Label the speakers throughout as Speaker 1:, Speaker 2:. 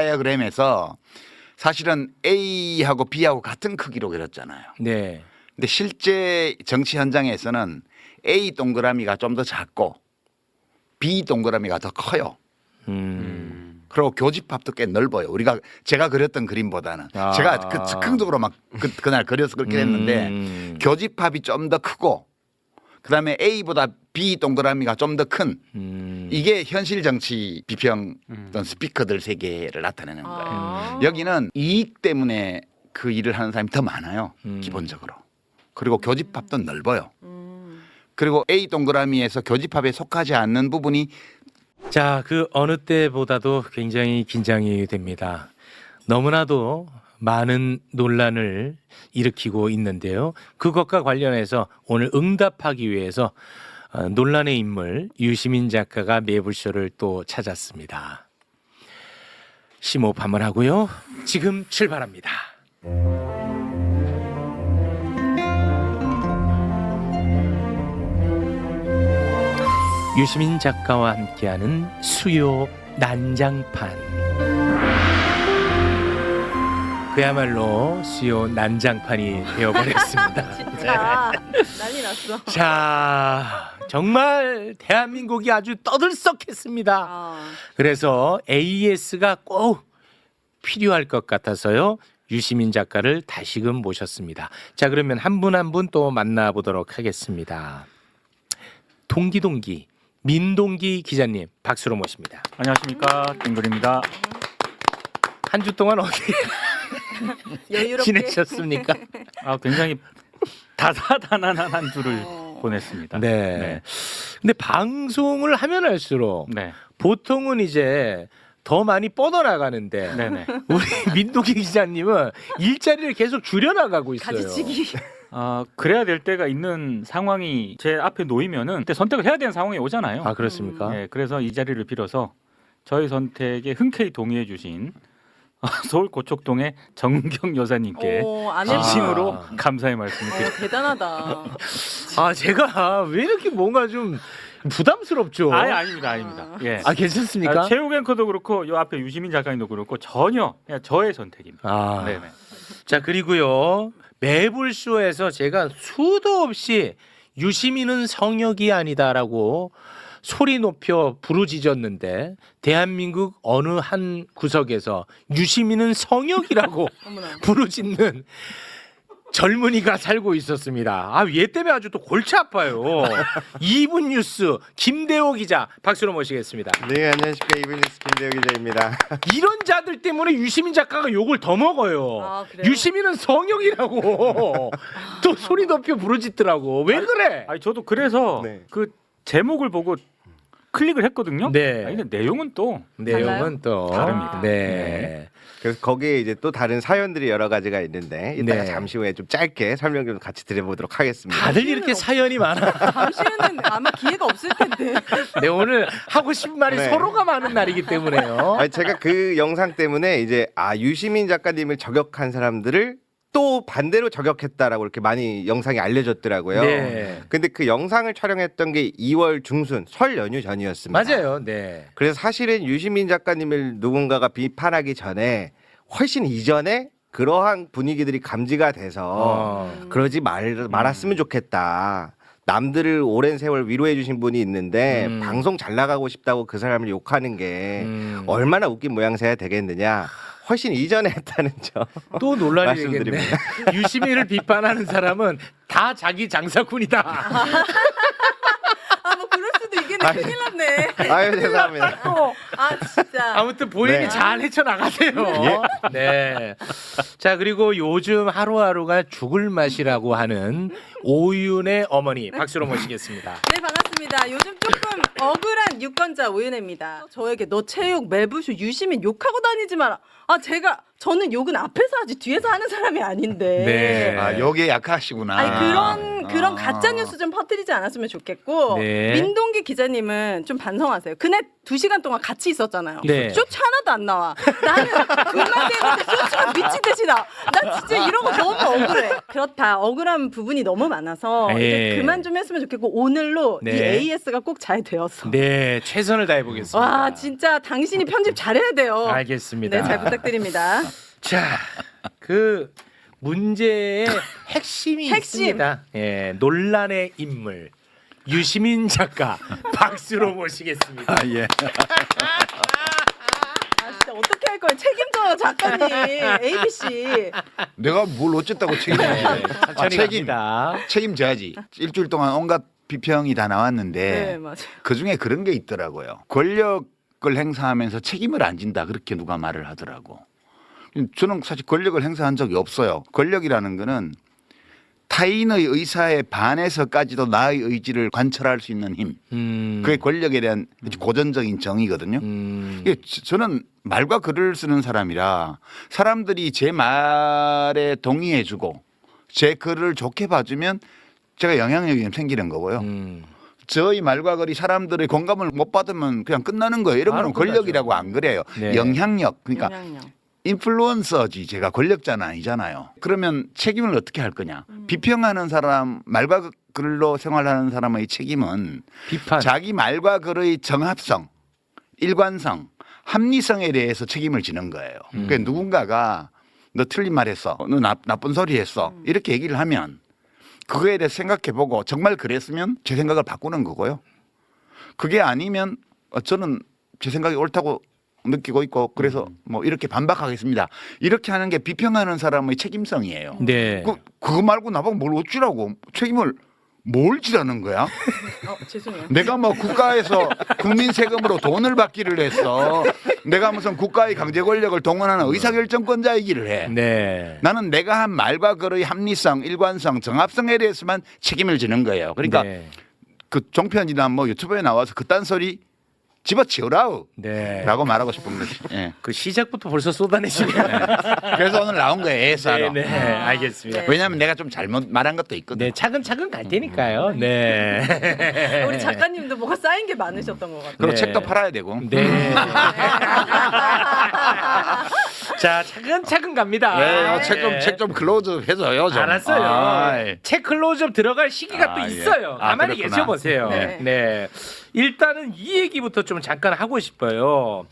Speaker 1: 다이어그램에서 사실은 A하고 B하고 같은 크기로 그렸잖아요.
Speaker 2: 네.
Speaker 1: 근데 실제 정치 현장에서는 A 동그라미가 좀 더 작고 B 동그라미가 더 커요. 그리고 교집합도 꽤 넓어요. 제가 그렸던 그림보다는 제가 그 즉흥적으로 막 그날 그려서 그렇게 했는데 교집합이 좀 더 크고 그다음에 A보다 B 동그라미가 좀 더 큰 이게 현실 정치 비평 어떤 스피커들 세계를 나타내는 거예요. 여기는 이익 때문에 그 일을 하는 사람이 더 많아요. 기본적으로. 그리고 교집합도 넓어요. 그리고 A 동그라미에서 교집합에 속하지 않는 부분이
Speaker 2: 자, 그 어느 때보다도 굉장히 긴장이 됩니다. 너무나도 많은 논란을 일으키고 있는데요. 그것과 관련해서 오늘 응답하기 위해서 논란의 인물 유시민 작가가 매불쇼를 또 찾았습니다. 심호흡 한번 하고요. 지금 출발합니다. 유시민 작가와 함께하는 수요 난장판. 그야말로 수요 난장판이 되어버렸습니다.
Speaker 3: 진짜 난리 났어.
Speaker 2: 자, 정말 대한민국이 아주 떠들썩했습니다. 그래서 AS가 꼭 필요할 것 같아서요. 유시민 작가를 다시금 모셨습니다. 자, 그러면 한 분 한 분 또 만나보도록 하겠습니다. 동기 민동기 기자님 박수로 모십니다.
Speaker 4: 안녕하십니까, 김글입니다.
Speaker 2: 한 주 동안 어떻게
Speaker 3: 여유롭게
Speaker 2: 지내셨습니까?
Speaker 4: 굉장히 다사다난한 한 주를 보냈습니다.
Speaker 2: 네. 근데 방송을 하면 할수록
Speaker 4: 네.
Speaker 2: 보통은 이제 더 많이 뻗어나가는데
Speaker 4: 네네.
Speaker 2: 우리 민동기 기자님은 일자리를 계속 줄여나가고 있어요.
Speaker 3: 가지치기.
Speaker 4: 그래야 될 때가 있는 상황이 제 앞에 놓이면은 그때 선택을 해야 되는 상황이 오잖아요.
Speaker 2: 아, 그렇습니까?
Speaker 4: 네, 그래서 이 자리를 빌어서 저희 선택에 흔쾌히 동의해주신 서울 고척동의 정경 여사님께 진심으로 감사의 말씀을 드립니다.
Speaker 3: 대단하다.
Speaker 2: 제가 왜 이렇게 뭔가 좀 부담스럽죠?
Speaker 4: 아닙니다. 예.
Speaker 2: 괜찮습니까?
Speaker 4: 최욱 앵커도 그렇고 요 앞에 유시민 작가님도 그렇고 전혀 그냥 저의 선택입니다. 네네.
Speaker 2: 자, 그리고요 매불쇼에서 제가 수도 없이 유시민은 성역이 아니다라고 소리 높여 부르짖었는데 대한민국 어느 한 구석에서 유시민은 성역이라고 부르짖는 젊은이가 살고 있었습니다. 얘 때문에 아주 또 골치 아파요. 2분 뉴스 김대호 기자 박수로 모시겠습니다.
Speaker 5: 네, 안녕하십니까. 이분뉴스 김대호 기자입니다.
Speaker 2: 이런 자들 때문에 유시민 작가가 욕을 더 먹어요. 유시민은 성역이라고 또 소리 높여 부르짖더라고. 왜 그래?
Speaker 4: 저도 그래서
Speaker 5: 네.
Speaker 4: 그 제목을 보고 클릭을 했거든요.
Speaker 2: 네.
Speaker 4: 근데 내용은 또 다릅니다.
Speaker 2: 네.
Speaker 5: 그래서 거기에 이제 또 다른 사연들이 여러 가지가 있는데 이따가
Speaker 2: 네.
Speaker 5: 잠시 후에 좀 짧게 설명 좀 같이 드려보도록 하겠습니다.
Speaker 2: 다들 이렇게 사연이 많아.
Speaker 3: 잠시는 아마 기회가 없을 텐데.
Speaker 2: 네, 오늘 하고 싶은 말이
Speaker 5: 네.
Speaker 2: 서로가 많은 날이기 때문에요.
Speaker 5: 제가 그 영상 때문에 이제 유시민 작가님을 저격한 사람들을 또 반대로 저격했다라고 이렇게 많이 영상이 알려졌더라고요.
Speaker 2: 네.
Speaker 5: 근데 그 영상을 촬영했던 게 2월 중순 설 연휴 전이었습니다.
Speaker 2: 맞아요. 네.
Speaker 5: 그래서 사실은 유시민 작가님을 누군가가 비판하기 전에 훨씬 이전에 그러한 분위기들이 감지가 돼서 그러지 말았으면 좋겠다. 남들을 오랜 세월 위로해 주신 분이 있는데 방송 잘 나가고 싶다고 그 사람을 욕하는 게 얼마나 웃긴 모양새야 되겠느냐. 훨씬 이전에 했다는 점.
Speaker 2: 또 논란이
Speaker 5: 말씀드립니다.
Speaker 2: 되겠네. 유시민을 비판하는 사람은 다 자기 장사꾼이다.
Speaker 3: 뭐 그럴 수도 있겠네. 큰일 났네.
Speaker 5: 아유, 죄송합니다.
Speaker 3: 진짜.
Speaker 2: 아무튼 본인이
Speaker 5: 네.
Speaker 2: 잘 헤쳐나가세요. 네. 자, 그리고 요즘 하루하루가 죽을 맛이라고 하는 오윤의 어머니 박수로 모시겠습니다.
Speaker 3: 네, 반갑습니다. 요즘 조금 억울한 유권자 오윤혜입니다. 저에게 너 체육 매부쇼 유시민 욕하고 다니지 마라. 저는 욕은 앞에서 하지 뒤에서 하는 사람이 아닌데.
Speaker 2: 네.
Speaker 1: 여기에 약하시구나.
Speaker 3: 그런 가짜 뉴스 좀 퍼뜨리지 않았으면 좋겠고.
Speaker 2: 네.
Speaker 3: 민동기 기자님은 좀 반성하세요. 그날 2시간 동안 같이 있었잖아요.
Speaker 2: 네.
Speaker 3: 쇼츠 하나도 안 나와. 나는 그만 되는데 쇼츠가 미친 듯이 나. 나 진짜 이런 거 너무 억울해. 그렇다. 억울한 부분이 너무 많아서 이제 그만 좀 했으면 좋겠고 오늘로
Speaker 2: 네.
Speaker 3: 이 AS가 꼭 잘 많이 되었어.
Speaker 2: 네, 최선을 다해 보겠습니다.
Speaker 3: 와 진짜 당신이 편집 잘해야 돼요.
Speaker 2: 알겠습니다.
Speaker 3: 네, 잘 부탁드립니다.
Speaker 2: 자, 그 문제의 핵심이
Speaker 3: 핵심.
Speaker 2: 있습니다. 예, 논란의 인물 유시민 작가 박수로 모시겠습니다.
Speaker 1: 아, 예.
Speaker 3: 아 진짜 어떻게 할 거예요? 책임져요 작가님. ABC.
Speaker 1: 내가 뭘 어쨌다고 책임을
Speaker 2: 네,
Speaker 1: 아,
Speaker 2: 천천히 갑니다.
Speaker 1: 책임져야지. 일주일 동안 온갖 비평이 다 나왔는데
Speaker 3: 네 맞아요.
Speaker 1: 그 중에 그런 게 있더라고요. 권력을 행사하면서 책임을 안 진다 그렇게 누가 말을 하더라고. 저는 사실 권력을 행사한 적이 없어요. 권력이라는 거는 타인의 의사에 반해서까지도 나의 의지를 관철할 수 있는 힘. 그게 권력에 대한 고전적인 정의거든요. 이게 저는 말과 글을 쓰는 사람이라 사람들이 제 말에 동의해주고 제 글을 좋게 봐주면 제가 영향력이 좀 생기는 거고요. 저희 말과 글이 사람들의 공감을 못 받으면 그냥 끝나는 거예요. 이런 거는
Speaker 2: 바로
Speaker 1: 권력이라고 안 그래요.
Speaker 2: 네.
Speaker 1: 영향력. 그러니까
Speaker 3: 영향력.
Speaker 1: 인플루언서지 제가 권력자는 아니잖아요. 그러면 책임을 어떻게 할 거냐? 비평하는 사람 말과 글로 생활하는 사람의 책임은
Speaker 2: 비판.
Speaker 1: 자기 말과 글의 정합성, 일관성, 합리성에 대해서 책임을 지는 거예요. 그러니까 누군가가 너 틀린 말했어, 너 나쁜 소리 했어 이렇게 얘기를 하면 그거에 대해서 생각해보고 정말 그랬으면 제 생각을 바꾸는 거고요. 그게 아니면 저는 제 생각이 옳다고 느끼고 있고 그래서 뭐 이렇게 반박하겠습니다. 이렇게 하는 게 비평하는 사람의 책임성이에요.
Speaker 2: 네.
Speaker 1: 그거 말고 나보고 뭘 어찌라고 책임을 뭘 지라는 거야?
Speaker 3: 죄송해요.
Speaker 1: 내가 뭐 국가에서 국민 세금으로 돈을 받기를 했어. 내가 무슨 국가의 강제 권력을 동원하는 의사결정권자이기를 해.
Speaker 2: 네.
Speaker 1: 나는 내가 한 말과 글의 합리성, 일관성, 정합성에 대해서만 책임을 지는 거예요. 그러니까
Speaker 2: 네.
Speaker 1: 그 종편이나 뭐 유튜브에 나와서 그딴 소리 집어치우라우
Speaker 2: 네.
Speaker 1: 라고 말하고 싶은 거지. 예.
Speaker 2: 그 시작부터 벌써 쏟아내시네요.
Speaker 1: 그래서 오늘 나온 거예요. AS하러.
Speaker 2: 네, 알겠습니다.
Speaker 3: 네.
Speaker 1: 왜냐하면 내가 좀 잘못 말한 것도 있거든.
Speaker 2: 네, 차근차근 갈 테니까요. 네.
Speaker 3: 우리 작가님도 뭐가 쌓인 게 많으셨던 것 같아요.
Speaker 1: 그리고
Speaker 2: 네.
Speaker 1: 책도 팔아야 되고.
Speaker 2: 네. 자, 차근차근 갑니다.
Speaker 1: 네, 책 좀 클로즈 해줘요. 좀.
Speaker 2: 알았어요.
Speaker 1: 아이.
Speaker 2: 책 클로즈업 들어갈 시기가 또
Speaker 1: 아, 예.
Speaker 2: 있어요.
Speaker 1: 아,
Speaker 2: 가만히
Speaker 1: 그렇구나.
Speaker 2: 계셔보세요.
Speaker 3: 네.
Speaker 2: 네. 일단은 이 얘기부터 좀 잠깐 하고 싶어요.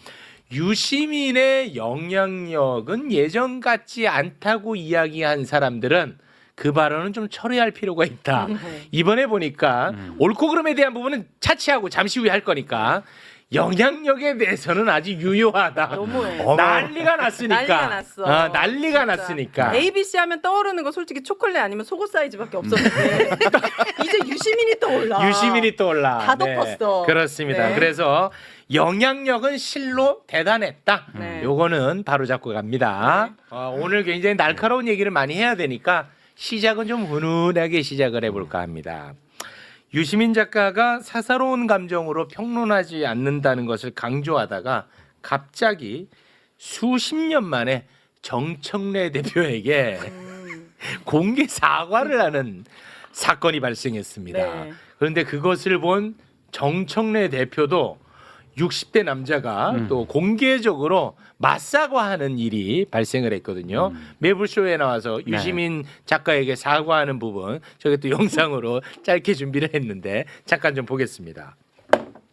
Speaker 2: 유시민의 영향력은 예전 같지 않다고 이야기한 사람들은 그 발언은 좀 철회할 필요가 있다. 이번에 보니까 옳고 그름에 대한 부분은 차치하고 잠시 후에 할 거니까 영향력에 대해서는 아주 유효하다.
Speaker 3: 너무해.
Speaker 2: 난리가 났으니까.
Speaker 3: 난리가 났어.
Speaker 2: 난리가
Speaker 3: 진짜.
Speaker 2: 났으니까.
Speaker 3: ABC 하면 떠오르는 거 솔직히 초콜릿 아니면 속옷 사이즈밖에 없었는데 이제 유시민이 떠올라.
Speaker 2: 유시민이 떠올라.
Speaker 3: 다 덮었어.
Speaker 2: 그렇습니다.
Speaker 3: 네.
Speaker 2: 그래서 영향력은 실로 대단했다.
Speaker 3: 네.
Speaker 2: 요거는 바로 잡고 갑니다. 오늘 굉장히 날카로운 얘기를 많이 해야 되니까 시작은 좀 훈훈하게 시작을 해볼까 합니다. 유시민 작가가 사사로운 감정으로 평론하지 않는다는 것을 강조하다가 갑자기 수십 년 만에 정청래 대표에게 공개 사과를 하는 사건이 발생했습니다.
Speaker 3: 네.
Speaker 2: 그런데 그것을 본 정청래 대표도 60대 남자가 또 공개적으로 맞사과하는 일이 발생을 했거든요. 매불쇼에 나와서 유시민 작가에게 사과하는 부분 저게 또 영상으로 짧게 준비를 했는데 잠깐 좀 보겠습니다.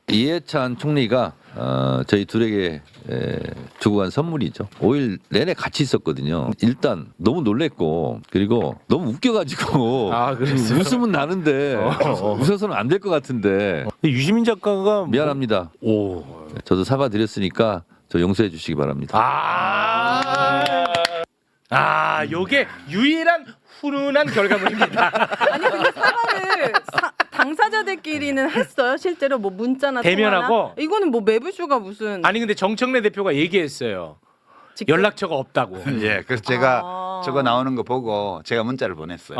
Speaker 6: 이해찬 총리가 저희 둘에게 주고 간 선물이죠. 5일 내내 같이 있었거든요. 일단 너무 놀랬고 그리고 너무 웃겨가지고
Speaker 2: 아, 그랬어요?
Speaker 6: 웃음은 나는데 웃어서는 안 될 것 같은데
Speaker 2: 유시민 작가가
Speaker 6: 미안합니다.
Speaker 2: 오.
Speaker 6: 저도 사과드렸으니까 저 용서해 주시기 바랍니다.
Speaker 2: 요게 유일한 훈훈한 결과물입니다.
Speaker 3: 아니 근데 사과를 당사자들끼리는 했어요. 실제로 뭐 문자나
Speaker 2: 대면하고?
Speaker 3: 통화나? 이거는 뭐 매부쇼가 무슨
Speaker 2: 아니 근데 정청래 대표가 얘기했어요.
Speaker 3: 직접-
Speaker 2: 연락처가 없다고.
Speaker 1: 예, 그래서 제가
Speaker 3: 아.
Speaker 1: 저거 나오는 거 보고 제가 문자를 보냈어요.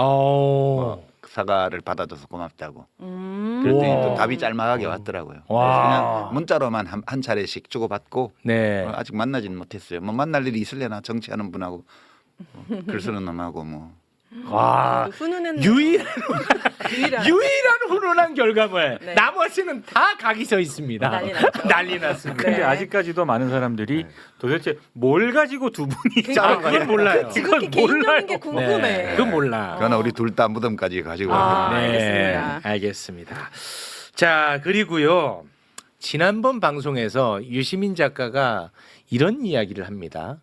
Speaker 1: 그 사과를 받아줘서 고맙다고. 그랬더니
Speaker 2: 우와.
Speaker 1: 또 답이 짤막하게 왔더라고요. 그래서
Speaker 2: 와.
Speaker 1: 그냥 문자로만 한 차례씩 주고받고
Speaker 2: 네.
Speaker 1: 아직 만나지는 못했어요. 뭐 만날 일이 있을래나 정치하는 분하고 글 쓰는 놈하고 뭐.
Speaker 2: 와.
Speaker 3: 훈훈한
Speaker 2: 유일한
Speaker 3: 유일한
Speaker 2: 훈훈한 결과물.
Speaker 3: 네.
Speaker 2: 나머지는 다 각이 서 있습니다.
Speaker 3: 난리 났죠.
Speaker 2: 난리 났습니다.
Speaker 4: 근데
Speaker 3: 네.
Speaker 4: 아직까지도 많은 사람들이 도대체 뭘 가지고 두 분이
Speaker 3: 그러니까
Speaker 4: 싸운 거예요?
Speaker 2: 그건 몰라요.
Speaker 3: 지극히 개인적인 게 궁금해.
Speaker 2: 네. 그건 몰라.
Speaker 1: 그러나 우리 둘 다 무덤까지 가지고
Speaker 3: 아,
Speaker 1: 왔거든요.
Speaker 3: 알겠습니다.
Speaker 2: 알겠습니다. 자, 그리고요. 지난번 방송에서 유시민 작가가 이런 이야기를 합니다.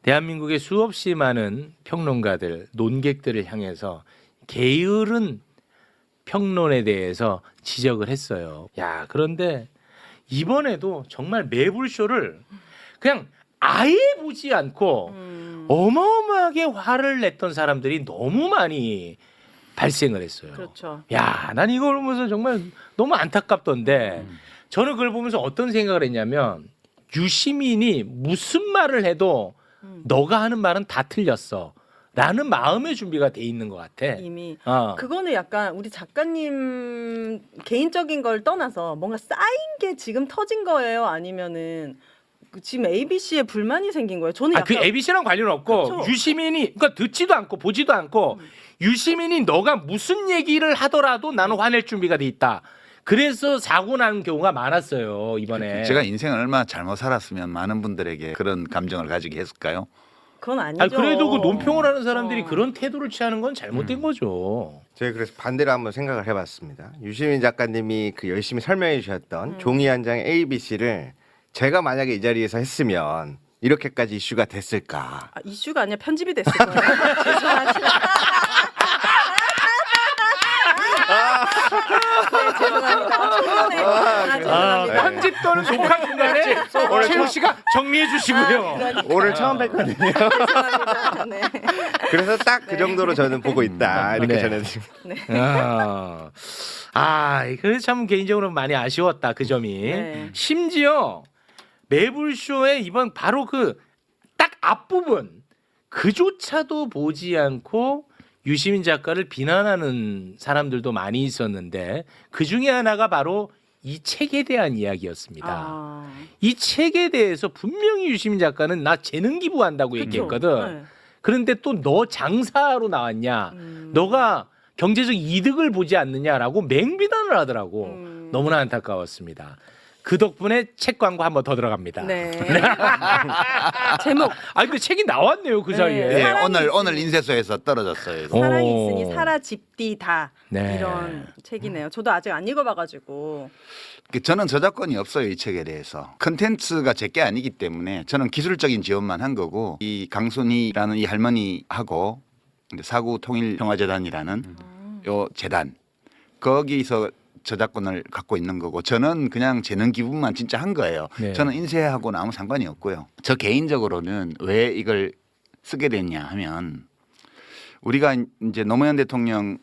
Speaker 2: 대한민국의 수없이 많은 평론가들, 논객들을 향해서 게으른 평론에 대해서 지적을 했어요. 야, 그런데 이번에도 정말 매불쇼를 그냥 아예 보지 않고 어마어마하게 화를 냈던 사람들이 너무 많이 발생을 했어요.
Speaker 3: 그렇죠.
Speaker 2: 야, 난 이걸 보면서 정말 너무 안타깝던데 저는 그걸 보면서 어떤 생각을 했냐면 유시민이 무슨 말을 해도 너가 하는 말은 다 틀렸어 라는 마음의 준비가 돼 있는 것 같아.
Speaker 3: 이미
Speaker 2: 어.
Speaker 3: 그거는 약간 우리 작가님 개인적인 걸 떠나서 뭔가 쌓인 게 지금 터진 거예요? 아니면은 지금 ABC에 불만이 생긴 거예요? 저는
Speaker 2: 그
Speaker 3: 약간
Speaker 2: ABC랑 관련 없고
Speaker 3: 그쵸.
Speaker 2: 유시민이 그러니까 듣지도 않고 보지도 않고 유시민이 너가 무슨 얘기를 하더라도 나는 화낼 준비가 돼 있다. 그래서 사고 난 경우가 많았어요 이번에.
Speaker 1: 제가 인생을 얼마나 잘못 살았으면 많은 분들에게 그런 감정을 가지게 했을까요?
Speaker 3: 그건 아니죠.
Speaker 2: 아니, 그래도 그 논평을 하는 사람들이 그런 태도를 취하는 건 잘못된 거죠.
Speaker 5: 제가 그래서 반대로 한번 생각을 해봤습니다. 유시민 작가님이 그 열심히 설명해 주셨던 종이 한 장의 ABC를 제가 만약에 이 자리에서 했으면 이렇게까지 이슈가 됐을까?
Speaker 3: 아, 이슈가 아니라 편집이 됐을 거예요. 죄송하지만. 네, 죄송합니다. 중간에 죄송합니다.
Speaker 2: 편집 또는 녹화 중간에 최우 씨가 정리해 주시고요.
Speaker 5: 오늘 처음 뵀거든요.
Speaker 3: 죄송합니다. 네.
Speaker 5: 그래서 딱 그 정도로 저는 보고 있다 이렇게
Speaker 2: 네.
Speaker 5: 전해드립니다.
Speaker 2: 그래서 참 개인적으로 많이 아쉬웠다 그 점이.
Speaker 3: 네.
Speaker 2: 심지어 매불쇼의 이번 바로 그 딱 앞부분 그조차도 보지 않고 유시민 작가를 비난하는 사람들도 많이 있었는데 그 중에 하나가 바로 이 책에 대한 이야기였습니다.
Speaker 3: 아,
Speaker 2: 이 책에 대해서 분명히 유시민 작가는 나 재능 기부한다고
Speaker 3: 그쵸.
Speaker 2: 얘기했거든.
Speaker 3: 네.
Speaker 2: 그런데 또 너 장사로 나왔냐? 너가 경제적 이득을 보지 않느냐라고 맹비난을 하더라고. 너무나 안타까웠습니다. 그 덕분에 책 광고 한 번 더 들어갑니다.
Speaker 3: 네. 제목
Speaker 2: 그 책이 나왔네요 그
Speaker 3: 네.
Speaker 2: 사이에.
Speaker 1: 예,
Speaker 3: 사랑이
Speaker 1: 오늘 인쇄소에서 떨어졌어요.
Speaker 3: 사랑이 있으니 사라집디다
Speaker 2: 네.
Speaker 3: 이런 책이네요. 저도 아직 안 읽어봐가지고.
Speaker 1: 저는 저작권이 없어요 이 책에 대해서. 컨텐츠가 제게 아니기 때문에 저는 기술적인 지원만 한 거고 이 강순희라는 이 할머니하고 사구통일평화재단이라는 요 재단 거기서 저작권을 갖고 있는 거고 저는 그냥 재능 기부만 진짜 한 거예요.
Speaker 2: 네.
Speaker 1: 저는 인쇄하고는 아무 상관이 없고요. 저 개인적으로는 왜 이걸 쓰게 됐냐 하면 우리가 이제 노무현 대통령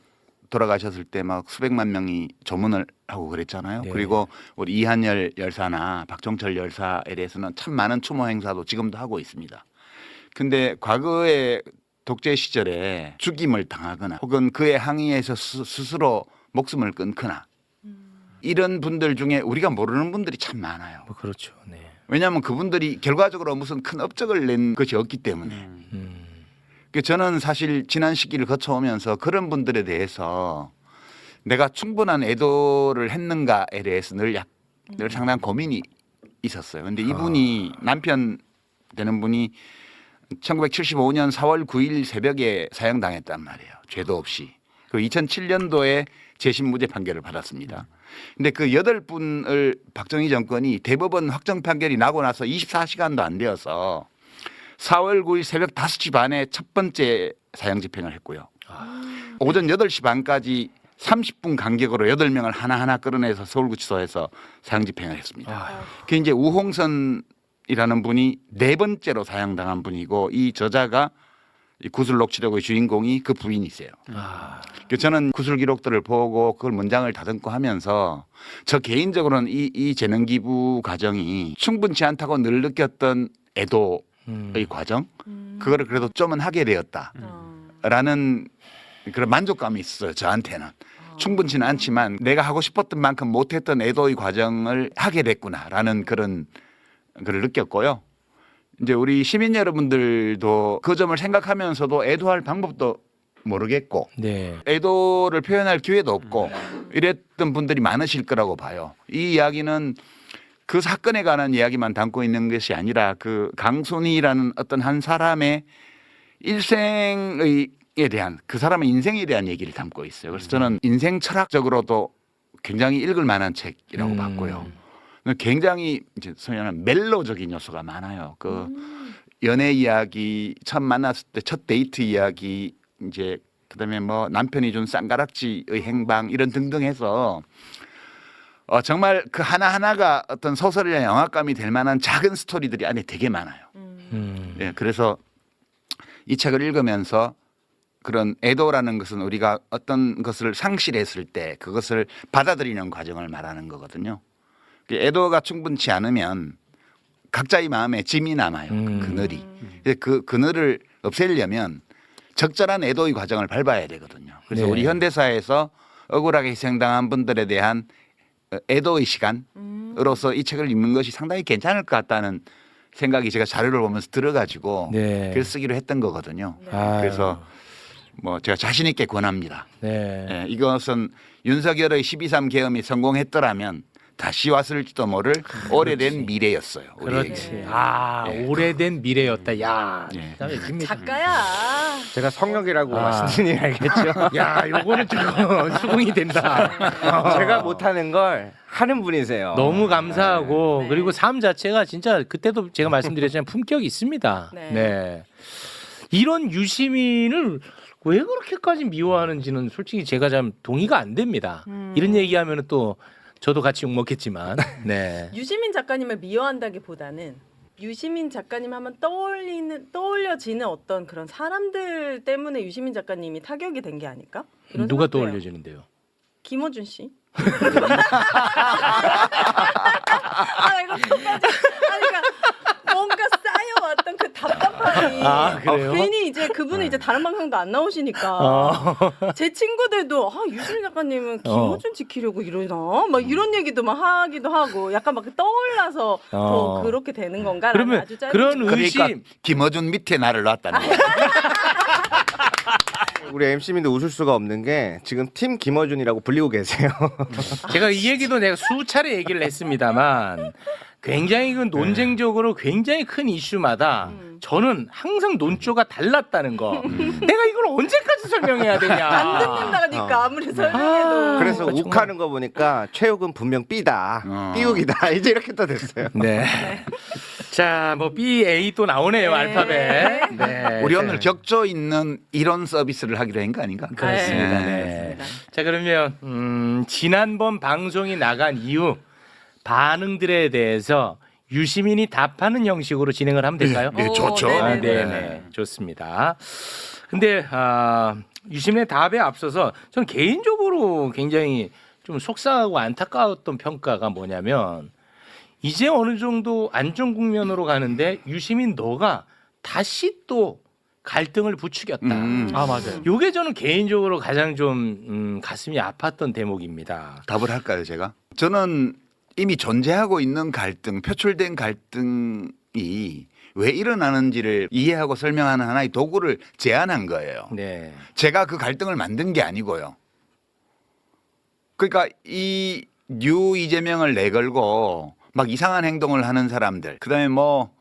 Speaker 1: 돌아가셨을 때 막 수백만 명이 조문을 하고 그랬잖아요.
Speaker 2: 네.
Speaker 1: 그리고 우리 이한열 열사나 박종철 열사에 대해서는 참 많은 추모 행사도 지금도 하고 있습니다. 근데 과거의 독재 시절에 죽임을 당하거나 혹은 그의 항의에서 스스로 목숨을 끊거나 이런 분들 중에 우리가 모르는 분들이 참 많아요.
Speaker 2: 뭐 그렇죠. 네.
Speaker 1: 왜냐하면 그분들이 결과적으로 무슨 큰 업적을 낸 것이 없기 때문에. 저는 사실 지난 시기를 거쳐오면서 그런 분들에 대해서 내가 충분한 애도를 했는가에 대해서 늘 상당한 고민이 있었어요. 근데 이분이 남편 되는 분이 1975년 4월 9일 새벽에 사형당했단 말이에요. 죄도 없이. 그리고 2007년도에 재심 무죄 판결을 받았습니다. 근데 그 8분을 박정희 정권이 대법원 확정 판결이 나고 나서 24시간도 안 되어서 4월 9일 새벽 5시 반에 첫 번째 사형 집행을 했고요. 오전 8시 반까지 30분 간격으로 8명을 하나하나 끌어내서 서울구치소에서 사형 집행을 했습니다. 그 이제 우홍선이라는 분이 4번째로 사형당한 분이고 이 저자가 이 구술 녹취록의 주인공이 그 부인이세요. 저는 구술 기록들을 보고 그걸 문장을 다듬고 하면서 저 개인적으로는 이 재능 기부 과정이 충분치 않다고 늘 느꼈던 애도의 과정 그거를 그래도 좀은 하게 되었다라는 그런 만족감이 있어요. 저한테는 충분치는 않지만 내가 하고 싶었던 만큼 못했던 애도의 과정을 하게 됐구나라는 그런 걸 느꼈고요. 이제 우리 시민 여러분들도 그 점을 생각하면서도 애도할 방법도 모르겠고
Speaker 2: 네.
Speaker 1: 애도를 표현할 기회도 없고 이랬던 분들이 많으실 거라고 봐요. 이 이야기는 그 사건에 관한 이야기만 담고 있는 것이 아니라 그 강순희라는 어떤 한 사람의 일생에 대한 그 사람의 인생에 대한 얘기를 담고 있어요. 그래서 저는 인생 철학적으로도 굉장히 읽을 만한 책이라고 봤고요. 굉장히 이제 소위 말하는 멜로적인 요소가 많아요. 그 연애 이야기, 처음 만났을 때 첫 데이트 이야기, 이제 그다음에 뭐 남편이 준 쌍가락지의 행방 이런 등등 해서 정말 그 하나하나가 어떤 소설이나 영화감이 될 만한 작은 스토리들이 안에 되게 많아요. 예, 그래서 이 책을 읽으면서 그런 애도라는 것은 우리가 어떤 것을 상실했을 때 그것을 받아들이는 과정을 말하는 거거든요. 애도가 충분치 않으면 각자의 마음에 짐이 남아요. 그 그늘이. 그 그늘을 없애려면 적절한 애도의 과정을 밟아야 되거든요. 그래서
Speaker 2: 네.
Speaker 1: 우리 현대사에서 억울하게 희생당한 분들에 대한 애도의 시간으로서 이 책을 읽는 것이 상당히 괜찮을 것 같다는 생각이 제가 자료를 보면서 들어가지고
Speaker 2: 네.
Speaker 1: 글 쓰기로 했던 거거든요.
Speaker 2: 아유.
Speaker 1: 그래서 뭐 제가 자신 있게 권합니다.
Speaker 2: 네.
Speaker 1: 예, 이것은 윤석열의 12.3 계엄이 성공했더라면 다시 왔을지도 모를 오래된 미래였어요. 우리에게.
Speaker 2: 그렇지. 아, 오래된 미래였다. 야.
Speaker 1: 예.
Speaker 2: 그다음에 김민수.
Speaker 3: 작가야.
Speaker 5: 제가 성역이라고
Speaker 2: 아.
Speaker 5: 말씀드리니 알겠죠?
Speaker 2: 야, 요거는 좀 수긍이 된다.
Speaker 5: 제가 못하는 걸 하는 분이세요.
Speaker 2: 너무 감사하고
Speaker 3: 네.
Speaker 2: 그리고 삶 자체가 진짜 그때도 제가 말씀드렸지만 품격이 있습니다.
Speaker 3: 네.
Speaker 2: 네. 이런 유시민을 왜 그렇게까지 미워하는지는 솔직히 제가 좀 동의가 안 됩니다. 이런 얘기하면 또 저도 같이 욕 먹겠지만. 네.
Speaker 3: 유시민 작가님을 미워한다기보다는 유시민 작가님 하면 떠올려지는 어떤 그런 사람들 때문에 유시민 작가님이 타격이 된 게 아닐까? 이런
Speaker 2: 누가
Speaker 3: 생각도 해요.
Speaker 2: 떠올려지는데요?
Speaker 3: 김어준 씨. 아 이것까지. 그러니까 뭔가 쌓여왔던 그 답답함이.
Speaker 2: 아, 그래요?
Speaker 3: 괜히 이제 그분은 이제 다른 방송도 안 나오시니까
Speaker 2: 어.
Speaker 3: 제 친구들도 유시민 작가님은 김어준 지키려고 이러나 막 이런 얘기도 막 하기도 하고 약간 막 떠올라서 더 그렇게 되는 건가?
Speaker 2: 그러면
Speaker 3: 아주 짧은
Speaker 2: 그런
Speaker 3: 질문.
Speaker 2: 의심.
Speaker 1: 그러니까 김어준 밑에 나를 놨다는 거예요.
Speaker 5: 우리 MC민도 웃을 수가 없는 게 지금 팀 김어준이라고 불리고 계세요.
Speaker 2: 제가 이 얘기도 내가 수차례 얘기를 했습니다만 굉장히 그 논쟁적으로 굉장히 큰 이슈마다 저는 항상 논조가 달랐다는 거. 내가 이걸 언제까지 설명해야 되냐.
Speaker 3: 안 듣는다니까 아무리 설명해도.
Speaker 5: 그래서
Speaker 2: 정말.
Speaker 5: 욱하는 거 보니까 최욱은 분명 B다. 삐욱이다. 이제 이렇게 또 됐어요.
Speaker 2: 네. 자, 뭐 B, A 또 나오네요,
Speaker 3: 네.
Speaker 2: 알파벳. 네.
Speaker 1: 우리 오늘 격조 있는 이런 서비스를 하기로 한 거 아닌가?
Speaker 2: 그렇습니다.
Speaker 3: 네,
Speaker 2: 네.
Speaker 3: 그렇습니다.
Speaker 2: 자, 그러면 지난번 방송이 나간 이후 반응들에 대해서 유시민이 답하는 형식으로 진행을 하면 될까요?
Speaker 1: 네, 좋죠.
Speaker 3: 네,
Speaker 2: 아,
Speaker 3: 네,
Speaker 2: 네,
Speaker 3: 네.
Speaker 2: 네, 좋습니다. 근데 유시민의 답에 앞서서 저는 개인적으로 굉장히 좀 속상하고 안타까웠던 평가가 뭐냐면 이제 어느 정도 안정 국면으로 가는데 유시민 너가 다시 또 갈등을 부추겼다.
Speaker 4: 아 맞아요.
Speaker 2: 요게 저는 개인적으로 가장 좀 가슴이 아팠던 대목입니다.
Speaker 1: 답을 할까요, 제가? 저는 이미 존재하고 있는 갈등, 표출된 갈등이 왜 일어나는지를 이해하고 설명하는 하나의 도구를 제안한 거예요.
Speaker 2: 네.
Speaker 1: 제가 그 갈등을 만든 게 아니고요. 그러니까 이 이재명을 내걸고 막 이상한 행동을 하는 사람들, 그다음에 뭐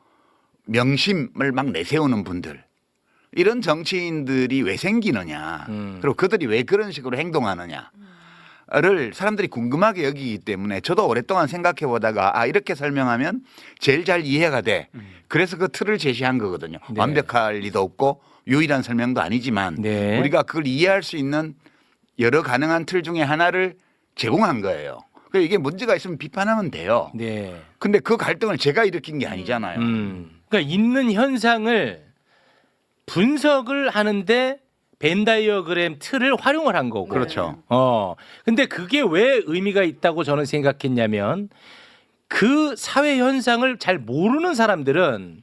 Speaker 1: 명심을 막 내세우는 분들, 이런 정치인들이 왜 생기느냐, 그리고 그들이 왜 그런 식으로 행동하느냐를 사람들이 궁금하게 여기기 때문에 저도 오랫동안 생각해 보다가 이렇게 설명하면 제일 잘 이해가 돼. 그래서 그 틀을 제시한 거거든요.
Speaker 2: 네.
Speaker 1: 완벽할 리도 없고 유일한 설명도 아니지만
Speaker 2: 네.
Speaker 1: 우리가 그걸 이해할 수 있는 여러 가능한 틀 중에 하나를 제공한 거예요. 그러니까 이게 문제가 있으면 비판하면 돼요.
Speaker 2: 네.
Speaker 1: 근데 그 갈등을 제가 일으킨 게 아니잖아요.
Speaker 2: 그러니까 있는 현상을 분석을 하는데 벤 다이어그램 틀을 활용을 한 거고.
Speaker 1: 그렇죠.
Speaker 2: 근데 그게 왜 의미가 있다고 저는 생각했냐면 그 사회 현상을 잘 모르는 사람들은